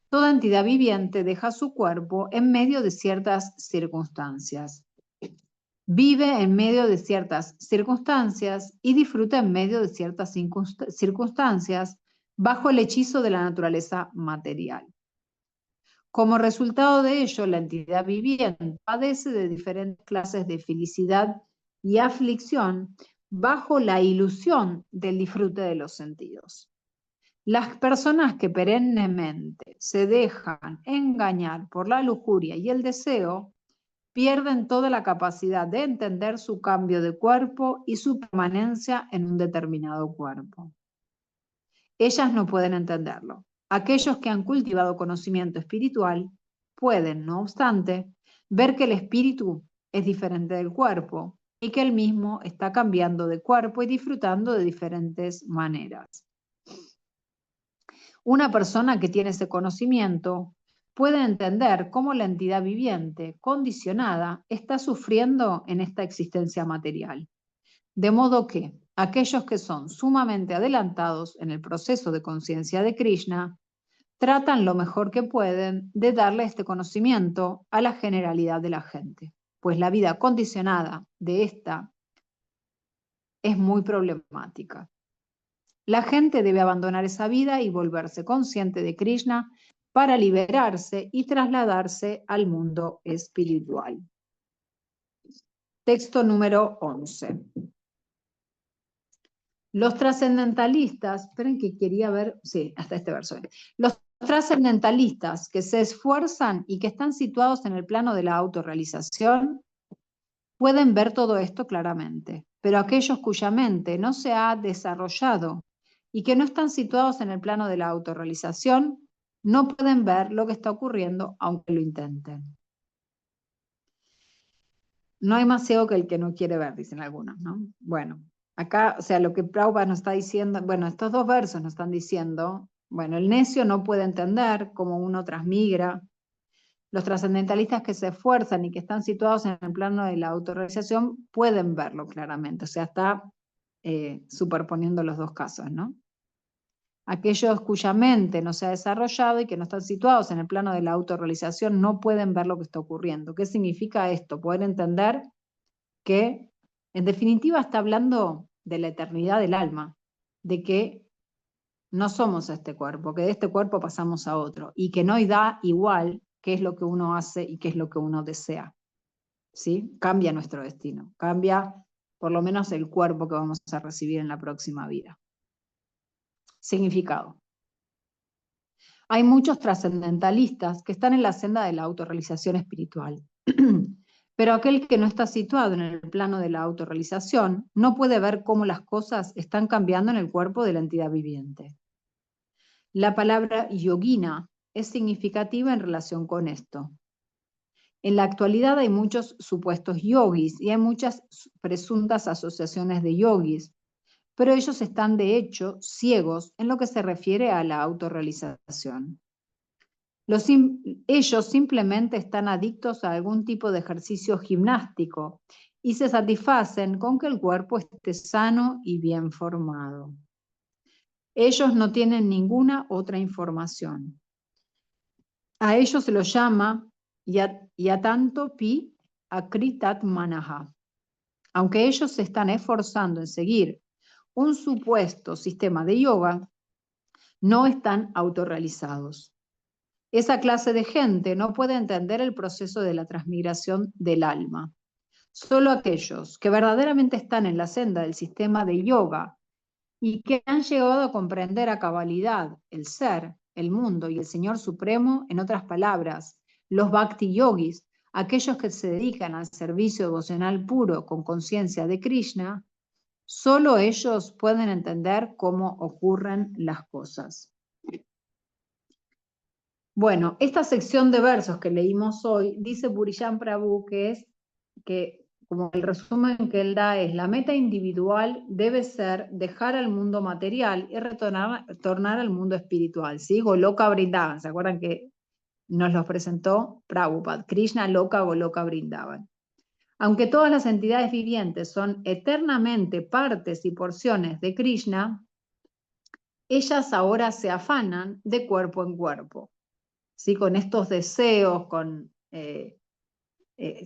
Toda entidad viviente deja su cuerpo en medio de ciertas circunstancias. Vive en medio de ciertas circunstancias y disfruta en medio de ciertas circunstancias bajo el hechizo de la naturaleza material. Como resultado de ello, la entidad viviente padece de diferentes clases de felicidad y aflicción bajo la ilusión del disfrute de los sentidos. Las personas que perennemente se dejan engañar por la lujuria y el deseo pierden toda la capacidad de entender su cambio de cuerpo y su permanencia en un determinado cuerpo. Ellas no pueden entenderlo. Aquellos que han cultivado conocimiento espiritual pueden, no obstante, ver que el espíritu es diferente del cuerpo y que el mismo está cambiando de cuerpo y disfrutando de diferentes maneras. Una persona que tiene ese conocimiento puede entender cómo la entidad viviente, condicionada, está sufriendo en esta existencia material. De modo que aquellos que son sumamente adelantados en el proceso de conciencia de Krishna tratan lo mejor que pueden de darle este conocimiento a la generalidad de la gente, pues la vida condicionada de esta es muy problemática. La gente debe abandonar esa vida y volverse consciente de Krishna para liberarse y trasladarse al mundo espiritual. Texto número 11. Los trascendentalistas, esperen que quería ver, sí, hasta este verso. Los trascendentalistas que se esfuerzan y que están situados en el plano de la autorrealización pueden ver todo esto claramente, pero aquellos cuya mente no se ha desarrollado y que no están situados en el plano de la autorrealización no pueden ver lo que está ocurriendo aunque lo intenten. No hay más ciego que el que no quiere ver, dicen algunos, ¿no? Bueno, acá, o sea, lo que Prabhupada nos está diciendo, bueno, estos dos versos nos están diciendo, bueno, el necio no puede entender cómo uno transmigra. Los trascendentalistas que se esfuerzan y que están situados en el plano de la autorrealización pueden verlo claramente, o sea, está superponiendo los dos casos, ¿no? Aquellos cuya mente no se ha desarrollado y que no están situados en el plano de la autorrealización no pueden ver lo que está ocurriendo. ¿Qué significa esto? Poder entender que, en definitiva, está hablando de la eternidad del alma, de que no somos este cuerpo, que de este cuerpo pasamos a otro, y que no da igual qué es lo que uno hace y qué es lo que uno desea. ¿Sí? Cambia nuestro destino, cambia por lo menos el cuerpo que vamos a recibir en la próxima vida. Significado. Hay muchos trascendentalistas que están en la senda de la autorrealización espiritual. Pero aquel que no está situado en el plano de la autorrealización no puede ver cómo las cosas están cambiando en el cuerpo de la entidad viviente. La palabra yogina es significativa en relación con esto. En la actualidad hay muchos supuestos yogis y hay muchas presuntas asociaciones de yogis, pero ellos están de hecho ciegos en lo que se refiere a la autorrealización. Ellos simplemente están adictos a algún tipo de ejercicio gimnástico y se satisfacen con que el cuerpo esté sano y bien formado. Ellos no tienen ninguna otra información. A ellos se los llama yatanto pi akritat manaha. Aunque ellos se están esforzando en seguir un supuesto sistema de yoga, no están autorrealizados. Esa clase de gente no puede entender el proceso de la transmigración del alma. Solo aquellos que verdaderamente están en la senda del sistema de yoga y que han llegado a comprender a cabalidad el ser, el mundo y el Señor Supremo, en otras palabras, los Bhakti Yogis, aquellos que se dedican al servicio devocional puro con conciencia de Krishna, solo ellos pueden entender cómo ocurren las cosas. Bueno, esta sección de versos que leímos hoy dice Puriyan Prabhu que como el resumen que él da es, la meta individual debe ser dejar al mundo material y retornar al mundo espiritual, ¿sí? Goloka Vrindavan, ¿se acuerdan que nos los presentó Prabhupada? Krishna Loka Goloka Vrindavan. Aunque todas las entidades vivientes son eternamente partes y porciones de Krishna, ellas ahora se afanan de cuerpo en cuerpo, ¿sí? Con estos deseos,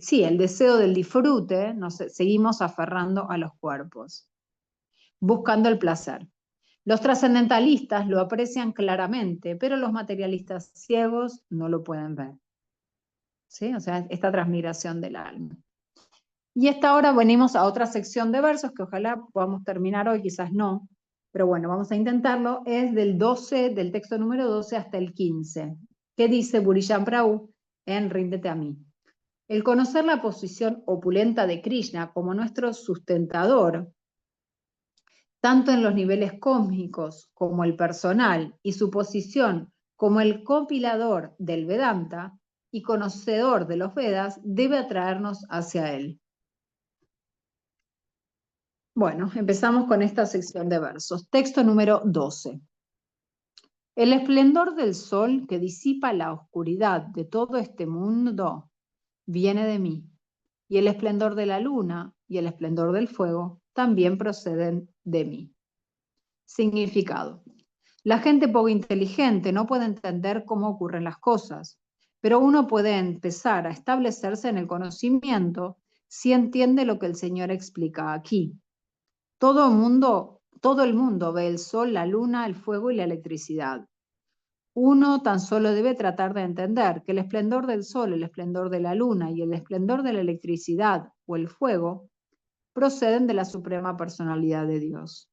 sí, el deseo del disfrute, seguimos aferrando a los cuerpos, buscando el placer. Los trascendentalistas lo aprecian claramente, pero los materialistas ciegos no lo pueden ver, ¿sí? O sea, esta transmigración del alma. Y esta hora venimos a otra sección de versos que ojalá podamos terminar hoy, quizás no, pero bueno, vamos a intentarlo. Es del texto número 12 hasta el 15, que dice Burishan Prabhu en Ríndete a mí. El conocer la posición opulenta de Krishna como nuestro sustentador, tanto en los niveles cósmicos como el personal, y su posición como el compilador del Vedanta y conocedor de los Vedas, debe atraernos hacia él. Bueno, empezamos con esta sección de versos. Texto número 12. El esplendor del sol que disipa la oscuridad de todo este mundo viene de mí, y el esplendor de la luna y el esplendor del fuego también proceden de mí. Significado. La gente poco inteligente no puede entender cómo ocurren las cosas, pero uno puede empezar a establecerse en el conocimiento si entiende lo que el Señor explica aquí. Todo el mundo ve el sol, la luna, el fuego y la electricidad. Uno tan solo debe tratar de entender que el esplendor del sol, el esplendor de la luna y el esplendor de la electricidad o el fuego proceden de la suprema personalidad de Dios.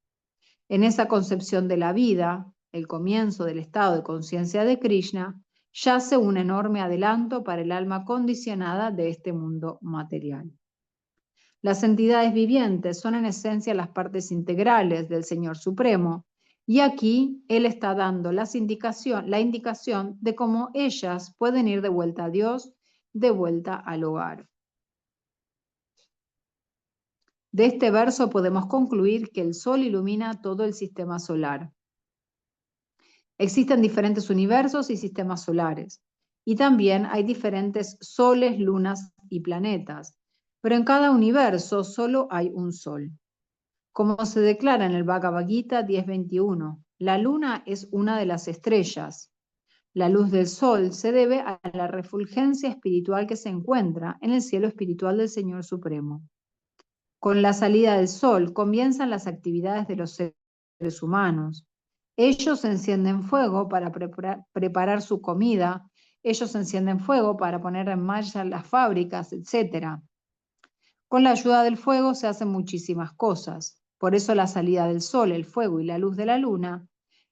En esa concepción de la vida, el comienzo del estado de conciencia de Krishna, yace un enorme adelanto para el alma condicionada de este mundo material. Las entidades vivientes son en esencia las partes integrales del Señor Supremo, y aquí Él está dando la indicación de cómo ellas pueden ir de vuelta a Dios, de vuelta al hogar. De este verso podemos concluir que el Sol ilumina todo el sistema solar. Existen diferentes universos y sistemas solares, y también hay diferentes soles, lunas y planetas, pero en cada universo solo hay un sol. Como se declara en el Bhagavad Gita 10.21, la luna es una de las estrellas. La luz del sol se debe a la refulgencia espiritual que se encuentra en el cielo espiritual del Señor Supremo. Con la salida del sol comienzan las actividades de los seres humanos. Ellos encienden fuego para preparar su comida, ellos encienden fuego para poner en marcha las fábricas, etc. Con la ayuda del fuego se hacen muchísimas cosas. Por eso la salida del sol, el fuego y la luz de la luna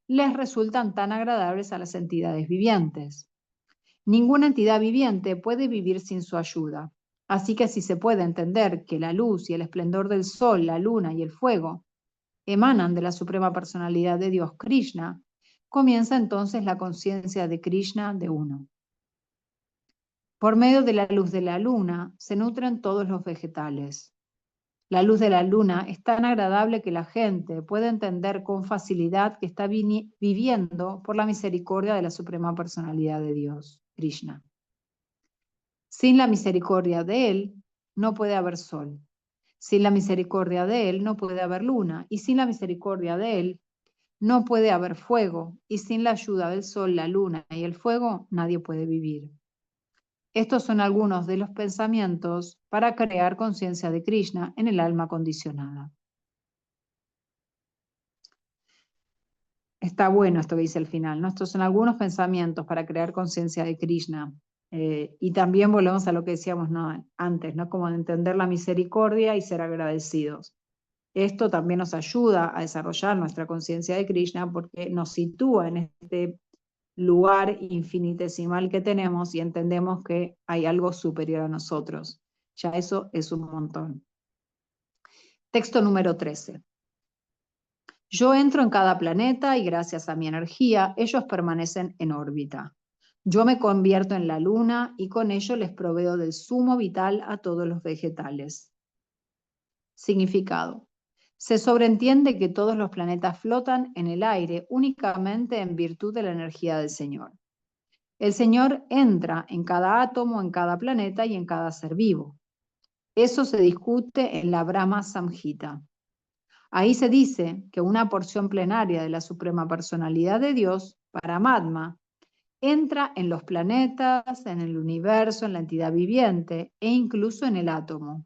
les resultan tan agradables a las entidades vivientes. Ninguna entidad viviente puede vivir sin su ayuda. Así que si se puede entender que la luz y el esplendor del sol, la luna y el fuego emanan de la suprema personalidad de Dios Krishna, comienza entonces la conciencia de Krishna de uno. Por medio de la luz de la luna se nutren todos los vegetales. La luz de la luna es tan agradable que la gente puede entender con facilidad que está viviendo por la misericordia de la suprema personalidad de Dios, Krishna. Sin la misericordia de Él no puede haber sol. Sin la misericordia de Él no puede haber luna. Y sin la misericordia de Él no puede haber fuego. Y sin la ayuda del sol, la luna y el fuego nadie puede vivir. Estos son algunos de los pensamientos para crear conciencia de Krishna en el alma condicionada. Está bueno esto que dice al final, ¿no? Estos son algunos pensamientos para crear conciencia de Krishna. Y también volvemos a lo que decíamos antes, ¿no? Como de entender la misericordia y ser agradecidos. Esto también nos ayuda a desarrollar nuestra conciencia de Krishna porque nos sitúa en este lugar infinitesimal que tenemos y entendemos que hay algo superior a nosotros. Ya eso es un montón. Texto número 13. Yo entro en cada planeta y gracias a mi energía ellos permanecen en órbita. Yo me convierto en la luna y con ello les proveo del zumo vital a todos los vegetales. Significado. Se sobreentiende que todos los planetas flotan en el aire únicamente en virtud de la energía del Señor. El Señor entra en cada átomo, en cada planeta y en cada ser vivo. Eso se discute en la Brahma Samhita. Ahí se dice que una porción plenaria de la Suprema Personalidad de Dios, Paramatma, entra en los planetas, en el universo, en la entidad viviente e incluso en el átomo.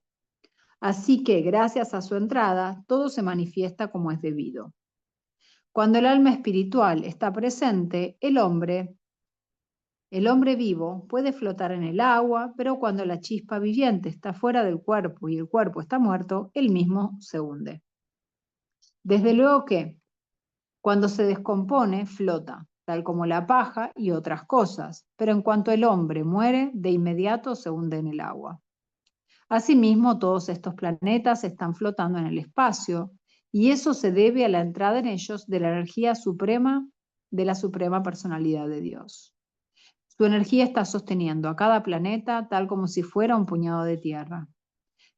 Así que, gracias a su entrada, todo se manifiesta como es debido. Cuando el alma espiritual está presente, el hombre vivo puede flotar en el agua, pero cuando la chispa viviente está fuera del cuerpo y el cuerpo está muerto, el mismo se hunde. Desde luego que, cuando se descompone, flota, tal como la paja y otras cosas, pero en cuanto el hombre muere, de inmediato se hunde en el agua. Asimismo, todos estos planetas están flotando en el espacio, y eso se debe a la entrada en ellos de la energía suprema de la Suprema Personalidad de Dios. Su energía está sosteniendo a cada planeta tal como si fuera un puñado de tierra.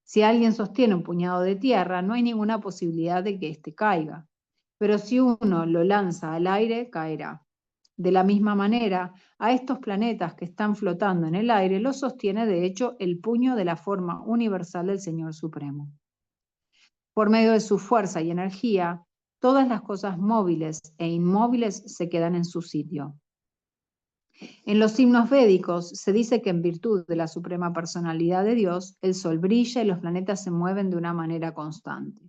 Si alguien sostiene un puñado de tierra, no hay ninguna posibilidad de que éste caiga. Pero si uno lo lanza al aire, caerá. De la misma manera, a estos planetas que están flotando en el aire los sostiene de hecho el puño de la forma universal del Señor Supremo. Por medio de su fuerza y energía, todas las cosas móviles e inmóviles se quedan en su sitio. En los himnos védicos se dice que en virtud de la Suprema Personalidad de Dios, el Sol brilla y los planetas se mueven de una manera constante.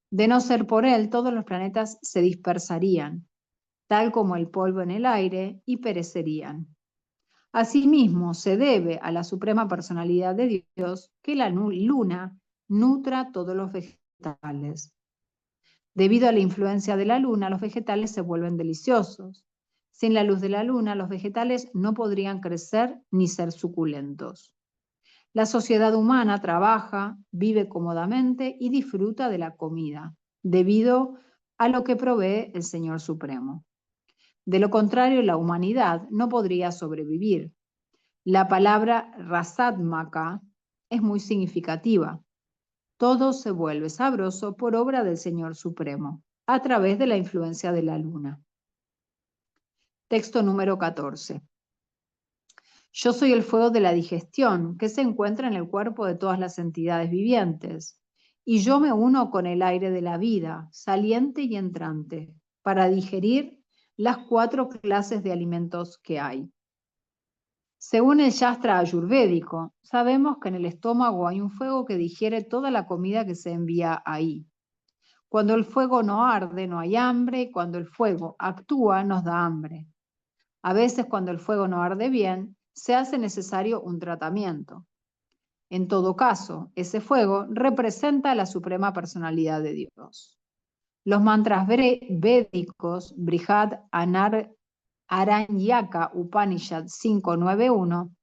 De no ser por él, todos los planetas se dispersarían, tal como el polvo en el aire, y perecerían. Asimismo, se debe a la Suprema Personalidad de Dios que la luna nutra todos los vegetales. Debido a la influencia de la luna, los vegetales se vuelven deliciosos. Sin la luz de la luna, los vegetales no podrían crecer ni ser suculentos. La sociedad humana trabaja, vive cómodamente y disfruta de la comida, debido a lo que provee el Señor Supremo. De lo contrario, la humanidad no podría sobrevivir. La palabra rasatmaka es muy significativa. Todo se vuelve sabroso por obra del Señor Supremo, a través de la influencia de la luna. Texto número 14. Yo soy el fuego de la digestión, que se encuentra en el cuerpo de todas las entidades vivientes, y yo me uno con el aire de la vida, saliente y entrante, para digerir las 4 clases de alimentos que hay. Según el Shastra ayurvédico, sabemos que en el estómago hay un fuego que digiere toda la comida que se envía ahí. Cuando el fuego no arde, no hay hambre, y cuando el fuego actúa, nos da hambre. A veces, cuando el fuego no arde bien, se hace necesario un tratamiento. En todo caso, ese fuego representa la Suprema Personalidad de Dios. Los mantras védicos, Brihad Aranyaka Upanishad 591,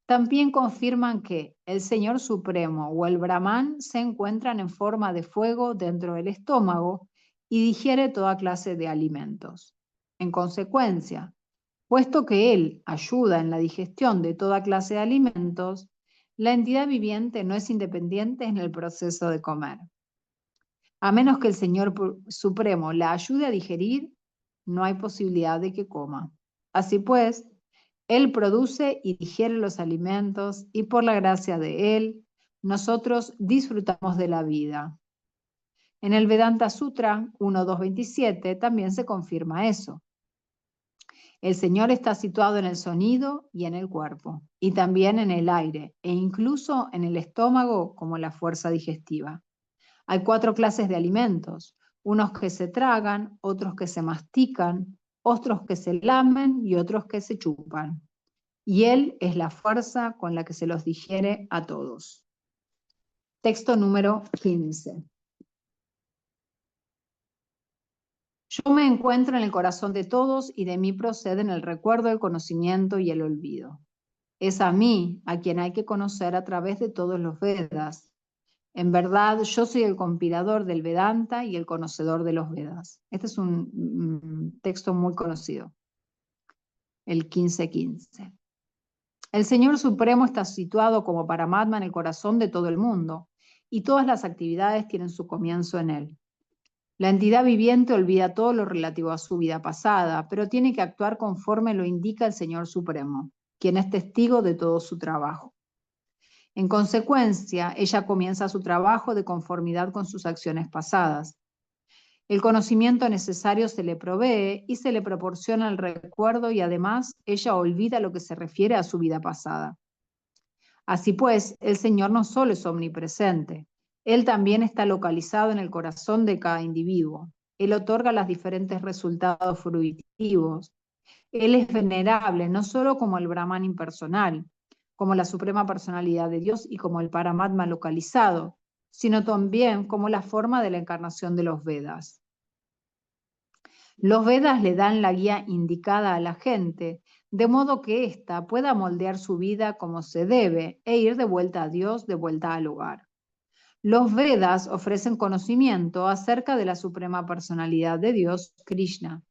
también confirman que el Señor Supremo o el Brahman se encuentran en forma de fuego dentro del estómago y digiere toda clase de alimentos. En consecuencia, puesto que Él ayuda en la digestión de toda clase de alimentos, la entidad viviente no es independiente en el proceso de comer. A menos que el Señor Supremo la ayude a digerir, no hay posibilidad de que coma. Así pues, Él produce y digiere los alimentos y por la gracia de Él, nosotros disfrutamos de la vida. En el Vedanta Sutra 1.2.27 también se confirma eso. El Señor está situado en el sonido y en el cuerpo, y también en el aire, e incluso en el estómago como la fuerza digestiva. Hay 4 clases de alimentos, unos que se tragan, otros que se mastican, otros que se lamen y otros que se chupan. Y Él es la fuerza con la que se los digiere a todos. Texto número 15. Yo me encuentro en el corazón de todos y de mí proceden el recuerdo, el conocimiento y el olvido. Es a mí a quien hay que conocer a través de todos los Vedas. En verdad, yo soy el compilador del Vedanta y el conocedor de los Vedas. Este es un texto muy conocido, el 15.15. El Señor Supremo está situado como Paramatma en el corazón de todo el mundo, y todas las actividades tienen su comienzo en él. La entidad viviente olvida todo lo relativo a su vida pasada, pero tiene que actuar conforme lo indica el Señor Supremo, quien es testigo de todo su trabajo. En consecuencia, ella comienza su trabajo de conformidad con sus acciones pasadas. El conocimiento necesario se le provee y se le proporciona el recuerdo y además ella olvida lo que se refiere a su vida pasada. Así pues, el Señor no solo es omnipresente, Él también está localizado en el corazón de cada individuo. Él otorga los diferentes resultados fruitivos. Él es venerable no solo como el Brahman impersonal, como la suprema personalidad de Dios y como el Paramatma localizado, sino también como la forma de la encarnación de los Vedas. Los Vedas le dan la guía indicada a la gente, de modo que ésta pueda moldear su vida como se debe e ir de vuelta a Dios, de vuelta al hogar. Los Vedas ofrecen conocimiento acerca de la suprema personalidad de Dios, Krishna.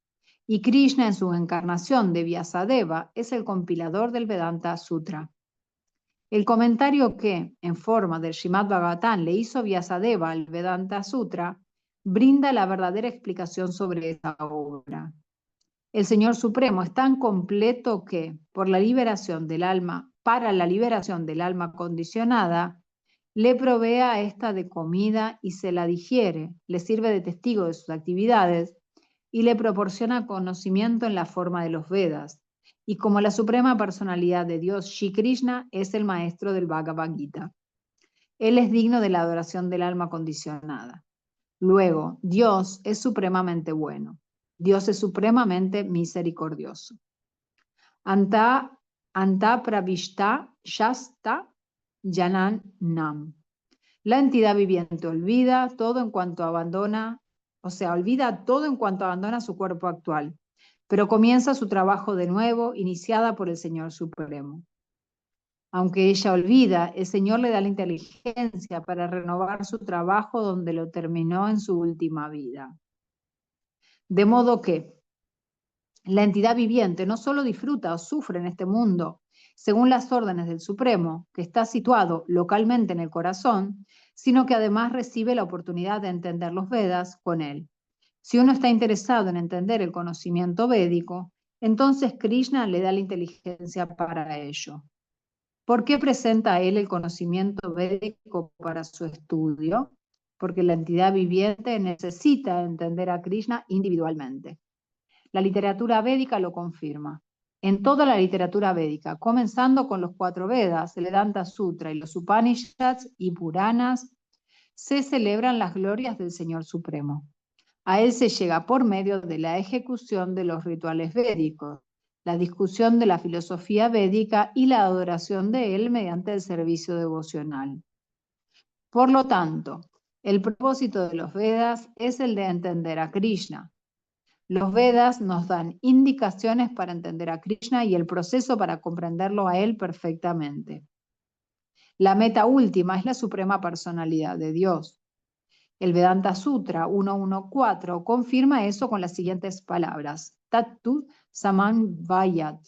Y Krishna en su encarnación de Vyasadeva es el compilador del Vedanta Sutra. El comentario que, en forma del Srimad Bhagavatam, le hizo Vyasadeva al Vedanta Sutra, brinda la verdadera explicación sobre esta obra. El Señor Supremo es tan completo que, por la liberación del alma, para la liberación del alma condicionada, le provee a esta de comida y se la digiere, le sirve de testigo de sus actividades y le proporciona conocimiento en la forma de los Vedas. Y como la suprema personalidad de Dios, Shri Krishna es el maestro del Bhagavad Gita. Él es digno de la adoración del alma condicionada. Luego, Dios es supremamente bueno. Dios es supremamente misericordioso. Anta pravishta shasta janan nam. La entidad viviente olvida todo en cuanto abandona, olvida todo en cuanto abandona su cuerpo actual, pero comienza su trabajo de nuevo, iniciada por el Señor Supremo. Aunque ella olvida, el Señor le da la inteligencia para renovar su trabajo donde lo terminó en su última vida. De modo que la entidad viviente no solo disfruta o sufre en este mundo, según las órdenes del Supremo, que está situado localmente en el corazón, sino que además recibe la oportunidad de entender los Vedas con él. Si uno está interesado en entender el conocimiento védico, entonces Krishna le da la inteligencia para ello. ¿Por qué presenta a él el conocimiento védico para su estudio? Porque la entidad viviente necesita entender a Krishna individualmente. La literatura védica lo confirma. En toda la literatura védica, comenzando con los 4 Vedas, el Vedanta Sutra y los Upanishads y Puranas, se celebran las glorias del Señor Supremo. A él se llega por medio de la ejecución de los rituales védicos, la discusión de la filosofía védica y la adoración de él mediante el servicio devocional. Por lo tanto, el propósito de los Vedas es el de entender a Krishna. Los Vedas nos dan indicaciones para entender a Krishna y el proceso para comprenderlo a él perfectamente. La meta última es la suprema personalidad de Dios. El Vedanta Sutra 1.1.4 confirma eso con las siguientes palabras. Tattu Samanvayat.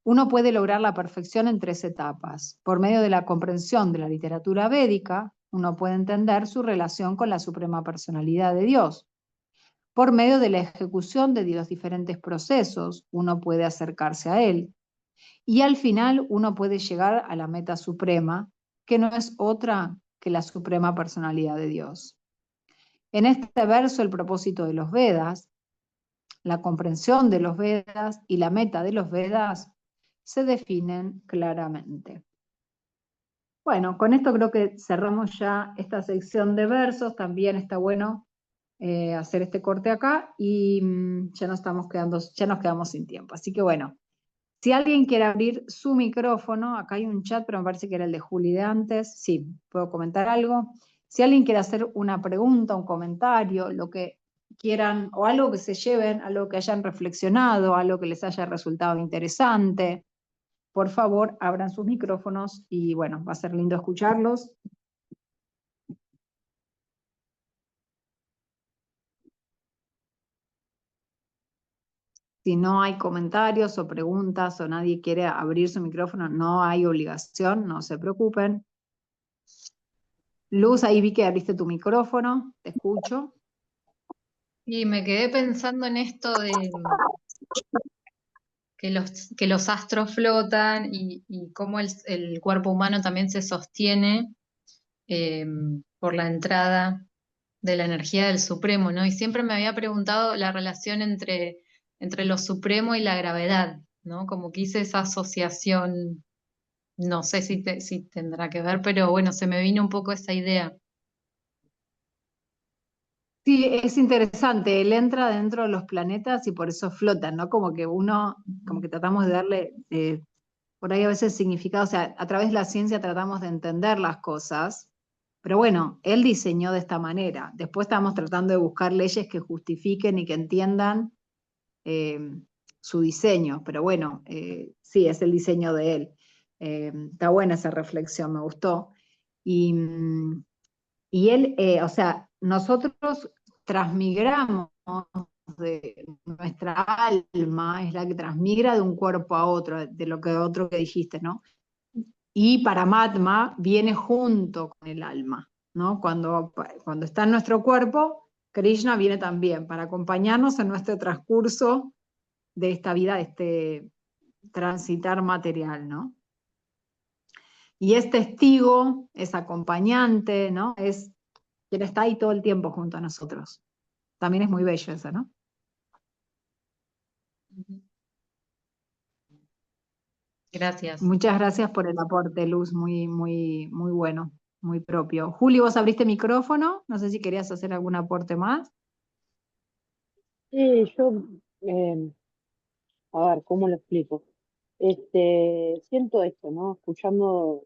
Uno puede lograr la perfección en 3 etapas. Por medio de la comprensión de la literatura védica, uno puede entender su relación con la suprema personalidad de Dios. Por medio de la ejecución de los diferentes procesos, uno puede acercarse a él. Y al final uno puede llegar a la meta suprema, que no es otra que la suprema personalidad de Dios. En este verso, el propósito de los Vedas, la comprensión de los Vedas y la meta de los Vedas se definen claramente. Bueno, con esto creo que cerramos ya esta sección de versos. También está bueno hacer este corte acá y ya nos quedamos sin tiempo. Así que bueno, si alguien quiere abrir su micrófono, acá hay un chat, pero me parece que era el de Juli de antes. Sí, puedo comentar algo. Si alguien quiere hacer una pregunta, un comentario, lo que quieran, o algo que se lleven, algo que hayan reflexionado, algo que les haya resultado interesante, por favor, abran sus micrófonos y bueno, va a ser lindo escucharlos. Si no hay comentarios o preguntas o nadie quiere abrir su micrófono, no hay obligación, no se preocupen. Luz, ahí vi que abriste tu micrófono, te escucho. Y me quedé pensando en esto de que los astros flotan y cómo el cuerpo humano también se sostiene eh, por la entrada de la energía del Supremo, ¿no? Y siempre me había preguntado la relación entre lo supremo y la gravedad, ¿no? Como que hice esa asociación, no sé si tendrá que ver, pero bueno, se me vino un poco esa idea. Sí, es interesante, él entra dentro de los planetas y por eso flotan, ¿no? Como que uno, como que tratamos de darle por ahí a veces significado, o sea, a través de la ciencia tratamos de entender las cosas, pero bueno, él diseñó de esta manera. Después estamos tratando de buscar leyes que justifiquen y que entiendan eh, su diseño, pero bueno, sí, es el diseño de él. Está buena esa reflexión, me gustó. Y, y él, o sea, nosotros transmigramos de nuestra alma, es la que transmigra de un cuerpo a otro, de lo que otro que dijiste, ¿no? Y Paramatma viene junto con el alma, ¿no? Cuando está en nuestro cuerpo, Krishna viene también para acompañarnos en nuestro transcurso de esta vida, de este transitar material, ¿no? Y es testigo, es acompañante, ¿no? Es quien está ahí todo el tiempo junto a nosotros. También es muy bello eso, ¿no? Gracias. Muchas gracias por el aporte, Luz, muy bueno, muy propio. Juli, vos abriste micrófono, no sé si querías hacer algún aporte más. Sí, yo, eh, a ver, ¿cómo lo explico? Siento esto, ¿no? Escuchando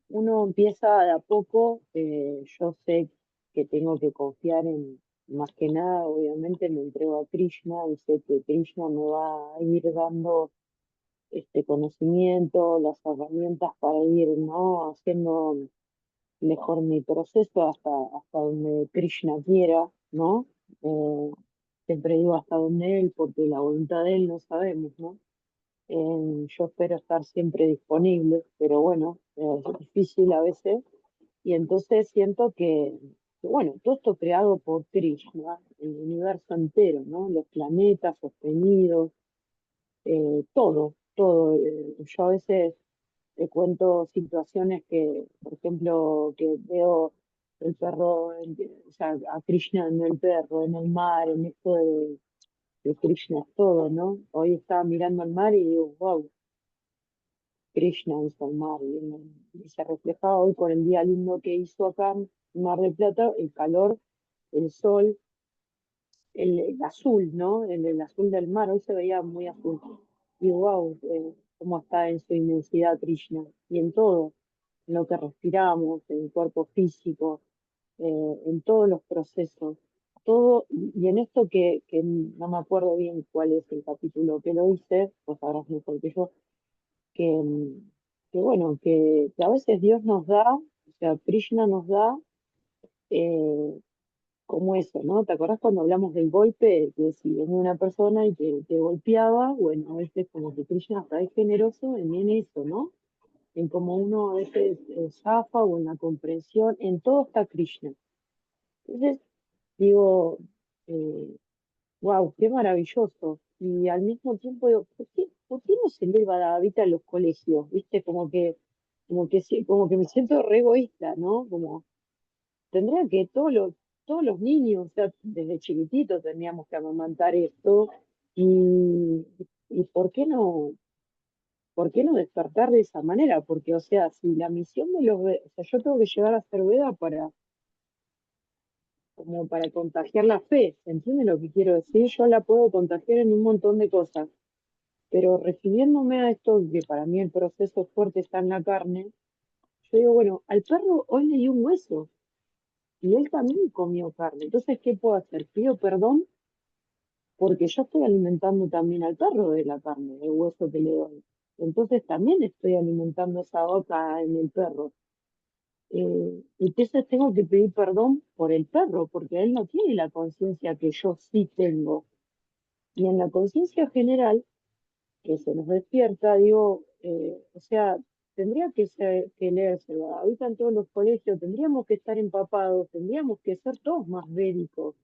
uno empieza de a poco, yo sé que tengo que confiar en, más que nada, obviamente me entrego a Krishna y sé que Krishna me va a ir dando este conocimiento, las herramientas para ir, ¿no? Haciendo mejor mi proceso hasta donde Krishna quiera, ¿no? Eh, Siempre digo hasta donde él, porque la voluntad de él no sabemos, ¿no? Yo espero estar siempre disponible, pero bueno, es difícil a veces. Y entonces siento bueno, todo esto creado por Krishna, el universo entero, ¿no? Los planetas sostenidos, todo. Yo a veces te cuento situaciones que, por ejemplo, que veo el perro, o sea, a Krishna en el perro, en el mar, en esto de Krishna es todo, ¿no? Hoy estaba mirando el mar y digo, wow, Krishna hizo el mar y se reflejaba hoy con el día lindo que hizo acá en Mar del Plata, el calor, el sol, el azul, ¿no? El azul del mar, hoy se veía muy azul. Y wow, cómo está en su inmensidad Krishna y en todo, en lo que respiramos, en el cuerpo físico, en todos los procesos. Todo, y en esto que no me acuerdo bien cuál es el capítulo que lo hice, pues sabrás mejor que yo, que, que bueno, que a veces Dios nos da, o sea, Krishna nos da eh, como eso, ¿no? ¿Te acordás cuando hablamos del golpe? Que si venía una persona y te golpeaba, bueno, a veces como que Krishna hasta es generoso en eso, ¿no? En cómo uno a veces zafa o en la comprensión, en todo está Krishna. Entonces, digo, wow, qué maravilloso. Y al mismo tiempo digo, por qué no se eleva la vida a los colegios? ¿Viste? Como que me siento re egoísta, ¿no? Como tendría que todos los niños, o sea, desde chiquititos teníamos que amamantar esto. Y por qué no despertar de esa manera? Porque, o sea, si la misión de o sea, yo tengo que llegar a ser Veda como para contagiar la fe, ¿se entiende lo que quiero decir? Yo la puedo contagiar en un montón de cosas, pero refiriéndome a esto, que para mí el proceso fuerte está en la carne, yo digo, bueno, al perro hoy le di un hueso y él también comió carne, entonces, ¿qué puedo hacer? Pido perdón porque yo estoy alimentando también al perro de la carne, del hueso que le doy. Entonces también estoy alimentando esa boca en el perro. Entonces tengo que pedir perdón por el perro, porque él no tiene la conciencia que yo sí tengo. Y en la conciencia general, que se nos despierta, digo, o sea, tendría que leérselo. Ahorita en todos los colegios tendríamos que estar empapados, tendríamos que ser todos más médicos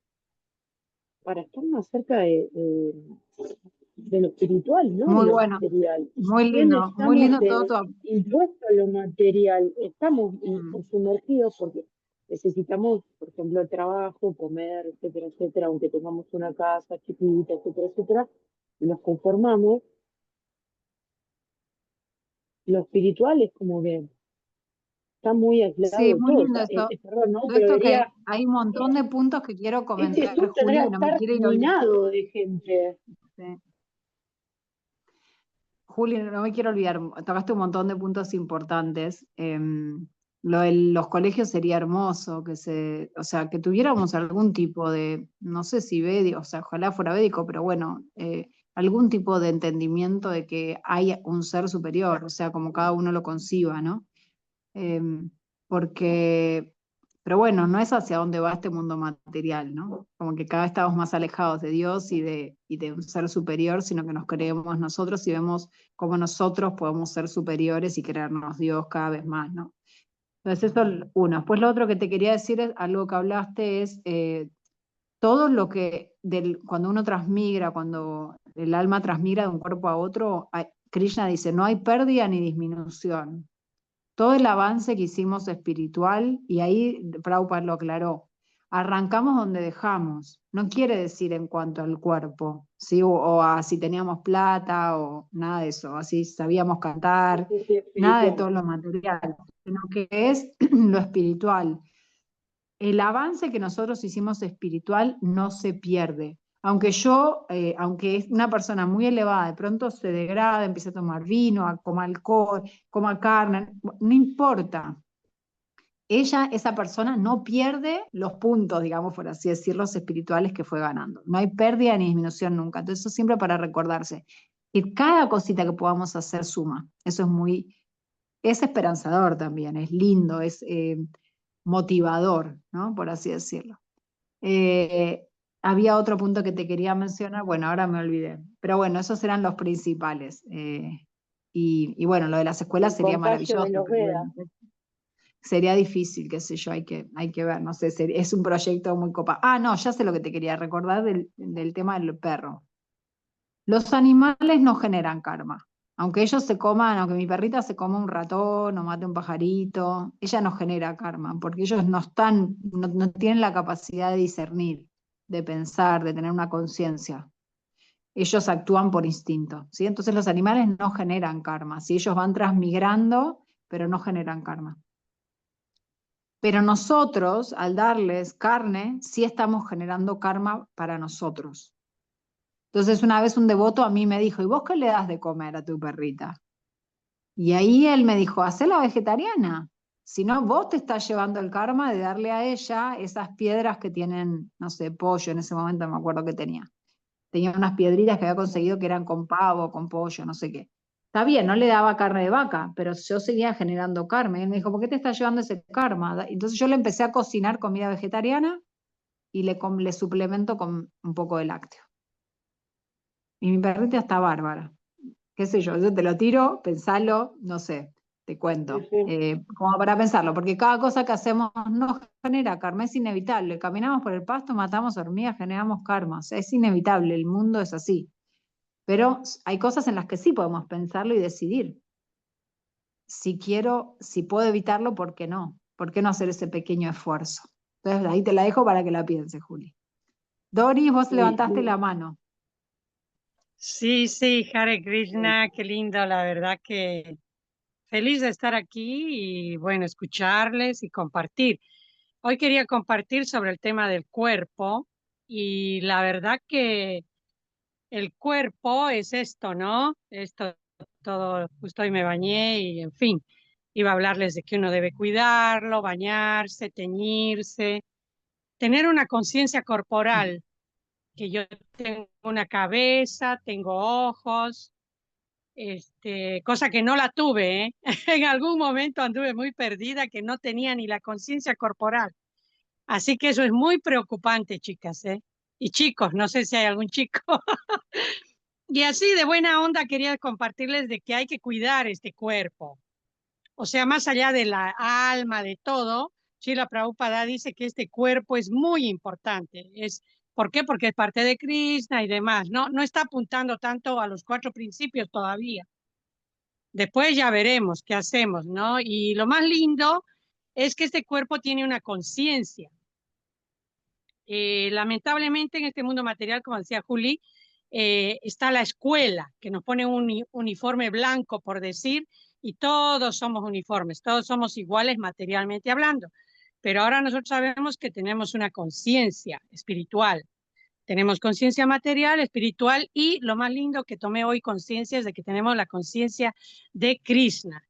para estar más cerca de lo espiritual, ¿no? De Muy lo bueno, material. Y si bien muy estamos lindo todo tu... impuestos a lo material, estamos Mm. sumergidos porque necesitamos, por ejemplo, trabajo, comer, etcétera, etcétera, aunque tengamos una casa chiquita, etcétera, etcétera, y nos conformamos. Lo espiritual es como que está muy Sí, aislado de muy todo. O lindo sea, esto. perdón, ¿no? Todo Pero esto que debería, hay un montón de puntos que quiero comentar, Sur Juli, tendría y que no me estar quiero ir minado de gente. olvidando. Juli, no me quiero olvidar, tocaste un montón de puntos importantes. Lo de los colegios sería hermoso, o sea, que tuviéramos algún tipo de, no sé si védico, o sea, ojalá fuera védico, pero bueno, algún tipo de entendimiento de que hay un ser superior, o sea, como cada uno lo conciba, ¿no? Em, Porque, pero bueno, no es hacia dónde va este mundo material, ¿no? Como que cada vez estamos más alejados de Dios y de un ser superior, sino que nos creemos nosotros y vemos cómo nosotros podemos ser superiores y creernos Dios cada vez más, ¿no? Entonces eso es uno. Después lo otro que te quería decir, es algo que hablaste, es todo lo que, cuando uno transmigra, cuando el alma transmigra de un cuerpo a otro, Krishna dice, no hay pérdida ni disminución, todo el avance que hicimos espiritual, y ahí Prabhupada lo aclaró, arrancamos donde dejamos, no quiere decir en cuanto al cuerpo, ¿sí? O a si teníamos plata o nada de eso, así sabíamos cantar, Sí, nada de espiritual. todo lo material, sino que es lo espiritual. El avance que nosotros hicimos espiritual no se pierde. Aunque es una persona muy elevada, de pronto se degrada, empieza a tomar vino, a comer alcohol, coma carne, no importa. Esa persona no pierde los puntos, digamos, por así decirlo, espirituales que fue ganando. No hay pérdida ni disminución nunca. Entonces, eso siempre para recordarse que cada cosita que podamos hacer suma. Eso es esperanzador también, es lindo, es motivador, ¿no? Por así decirlo. Eh, Había otro punto que te quería mencionar, bueno, ahora me olvidé, pero bueno, esos eran los principales. Y bueno, lo de las escuelas El sería contagio de maravilloso, los pero bueno, Vedas. sería difícil, qué sé yo, hay que ver, no sé, es un proyecto muy copado. Ah, no, ya sé lo que te quería recordar del tema del perro. Los animales no generan karma. Aunque ellos se coman, aunque mi perrita se coma un ratón o mate un pajarito, ella no genera karma, porque ellos no tienen la capacidad de discernir, de pensar, de tener una conciencia. Ellos actúan por instinto, ¿sí? Entonces los animales no generan karma, ¿sí? Ellos van transmigrando, pero no generan karma. Pero nosotros, al darles carne, sí estamos generando karma para nosotros. Entonces una vez un devoto a mí me dijo, ¿y vos qué le das de comer a tu perrita? Y ahí él me dijo, hacela vegetariana. Si no, vos te estás llevando el karma de darle a ella esas piedras que tienen, no sé, pollo, en ese momento no me acuerdo qué tenía. Tenía unas piedritas que había conseguido que eran con pavo, con pollo, no sé qué. Está bien, no le daba carne de vaca, pero yo seguía generando karma. Y él me dijo, ¿por qué te estás llevando ese karma? Entonces yo le empecé a cocinar comida vegetariana y le suplemento con un poco de lácteo. Y mi perrita está bárbara. Qué sé yo te lo tiro, pensalo, no sé, te Sí, cuento. sí. Como para pensarlo, porque cada cosa que hacemos no genera karma, es inevitable. Caminamos por el pasto, matamos hormigas, generamos karma. O sea, es inevitable, el mundo es así. Pero hay cosas en las que sí podemos pensarlo y decidir. Si quiero, si puedo evitarlo, ¿por qué no? ¿Por qué no hacer ese pequeño esfuerzo? Entonces ahí te la dejo para que la pienses, Juli. Doris, vos Sí, levantaste la mano. Sí, sí, Hare sí. Krishna, qué lindo, la verdad que feliz de estar aquí y bueno, escucharles y compartir. Hoy quería compartir sobre el tema del cuerpo y la verdad que el cuerpo es esto, ¿no? Esto todo, justo hoy me bañé y en fin, iba a hablarles de que uno debe cuidarlo, bañarse, teñirse, tener una conciencia corporal, que yo tengo una cabeza, tengo ojos, cosa que no la tuve, ¿eh? En algún momento anduve muy perdida, que no tenía ni la conciencia corporal. Así que eso es muy preocupante, chicas, ¿eh? Y chicos, no sé si hay algún chico. Y así de buena onda quería compartirles de que hay que cuidar este cuerpo. O sea, más allá de la alma, de todo, Srila Prabhupada dice que este cuerpo es muy importante. ¿Por qué? Porque es parte de Krishna y demás. No está apuntando tanto a los 4 principios todavía. Después ya veremos qué hacemos, ¿no? Y lo más lindo es que este cuerpo tiene una conciencia. Lamentablemente en este mundo material, como decía Juli, está la escuela, que nos pone un uniforme blanco, por decir, y todos somos uniformes, todos somos iguales materialmente hablando. Pero ahora nosotros sabemos que tenemos una conciencia espiritual. Tenemos conciencia material, espiritual, y lo más lindo que tomé hoy conciencia es de que tenemos la conciencia de Krishna.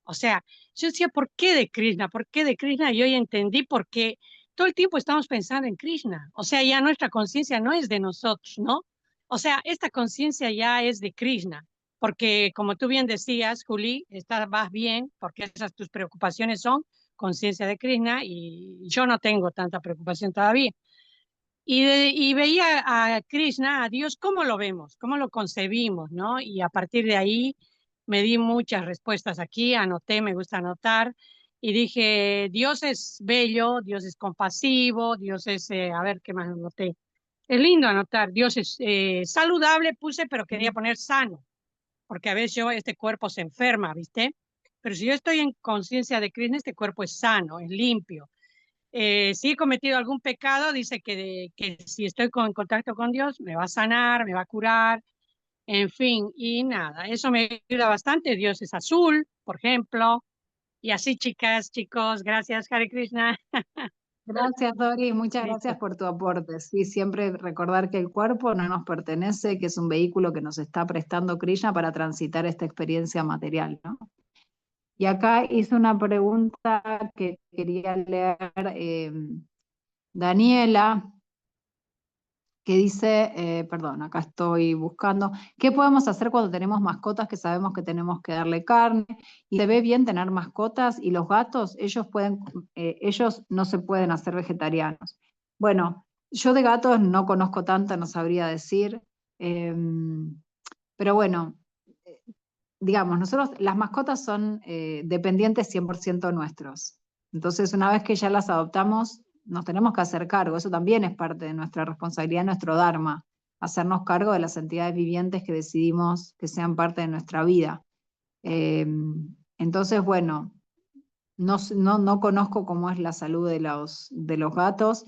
O sea, yo decía, ¿por qué de Krishna? ¿Por qué de Krishna? Y hoy entendí por qué todo el tiempo estamos pensando en Krishna. O sea, ya nuestra conciencia no es de nosotros, ¿no? O sea, esta conciencia ya es de Krishna. Porque como tú bien decías, Juli, vas bien, porque esas tus preocupaciones son conciencia de Krishna y yo no tengo tanta preocupación todavía. Y veía a Krishna, a Dios, cómo lo vemos, cómo lo concebimos, ¿no? Y a partir de ahí me di muchas respuestas aquí, anoté, me gusta anotar, y dije, Dios es bello, Dios es compasivo, Dios es, a ver, ¿qué más anoté? Es lindo anotar, Dios es saludable, puse, pero quería poner sano, porque a veces este cuerpo se enferma, ¿viste? Pero si yo estoy en conciencia de Krishna, este cuerpo es sano, es limpio. Si he cometido algún pecado, dice que si estoy en contacto con Dios, me va a sanar, me va a curar, en fin, y nada, eso me ayuda bastante. Dios es azul, por ejemplo, y así, chicas, chicos, gracias, Hare Krishna. Gracias, Dori, muchas Listo. gracias por tu aporte. Sí, siempre recordar que el cuerpo no nos pertenece, que es un vehículo que nos está prestando Krishna para transitar esta experiencia material, ¿no? Y acá hice una pregunta que quería leer Daniela, que dice, perdón, acá estoy buscando, ¿qué podemos hacer cuando tenemos mascotas que sabemos que tenemos que darle carne? Y se ve bien tener mascotas y los gatos, ellos no se pueden hacer vegetarianos. Bueno, yo de gatos no conozco tanto, no sabría decir, pero bueno, digamos, nosotros, las mascotas son dependientes 100% nuestros. Entonces, una vez que ya las adoptamos, nos tenemos que hacer cargo. Eso también es parte de nuestra responsabilidad, nuestro dharma, hacernos cargo de las entidades vivientes que decidimos que sean parte de nuestra vida. Eh, entonces, bueno, no conozco cómo es la salud de los gatos.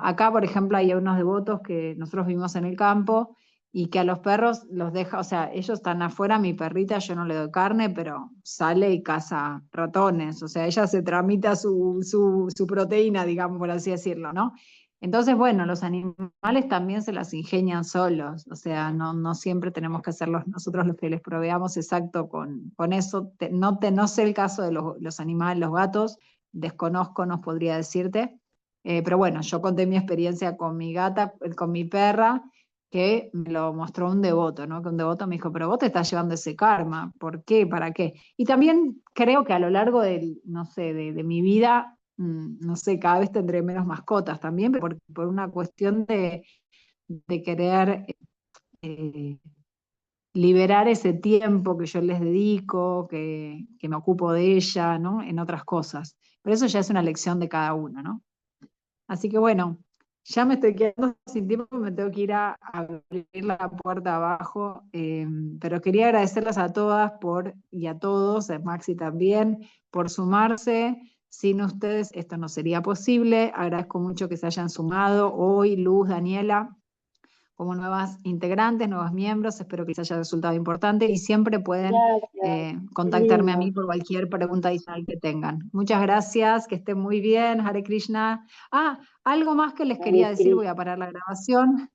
Acá, por ejemplo, hay unos devotos que nosotros vivimos en el campo y que a los perros los deja, o sea, ellos están afuera, mi perrita, yo no le doy carne, pero sale y caza ratones, o sea, ella se tramita su proteína, digamos, por así decirlo, ¿no? Entonces, bueno, los animales también se las ingenian solos, o sea, no siempre tenemos que hacerlos nosotros los que les proveamos exacto con eso. No sé el caso de los animales, los gatos, desconozco, no podría decirte, pero bueno, yo conté mi experiencia con mi gata, con mi perra, que me lo mostró un devoto, ¿no? Que un devoto me dijo, pero vos te estás llevando ese karma, ¿por qué? ¿Para qué? Y también creo que a lo largo no sé, de mi vida, no sé, cada vez tendré menos mascotas también, por una cuestión de querer liberar ese tiempo que yo les dedico, que me ocupo de ella, ¿no? En otras cosas. Pero eso ya es una lección de cada uno, ¿no? Así que bueno, ya me estoy quedando sin tiempo, me tengo que ir a abrir la puerta abajo, pero quería agradecerles a todas y a todos, a Maxi también, por sumarse. Sin ustedes esto no sería posible. Agradezco mucho que se hayan sumado hoy, Luz, Daniela, como nuevas integrantes, nuevos miembros. Espero que les haya resultado importante y siempre pueden Gracias, qué contactarme a mí lindo. por cualquier pregunta adicional que tengan. Muchas gracias, que estén muy bien, Hare Krishna. Ah, algo más que les Hare quería decir, voy Krishna. a parar la grabación.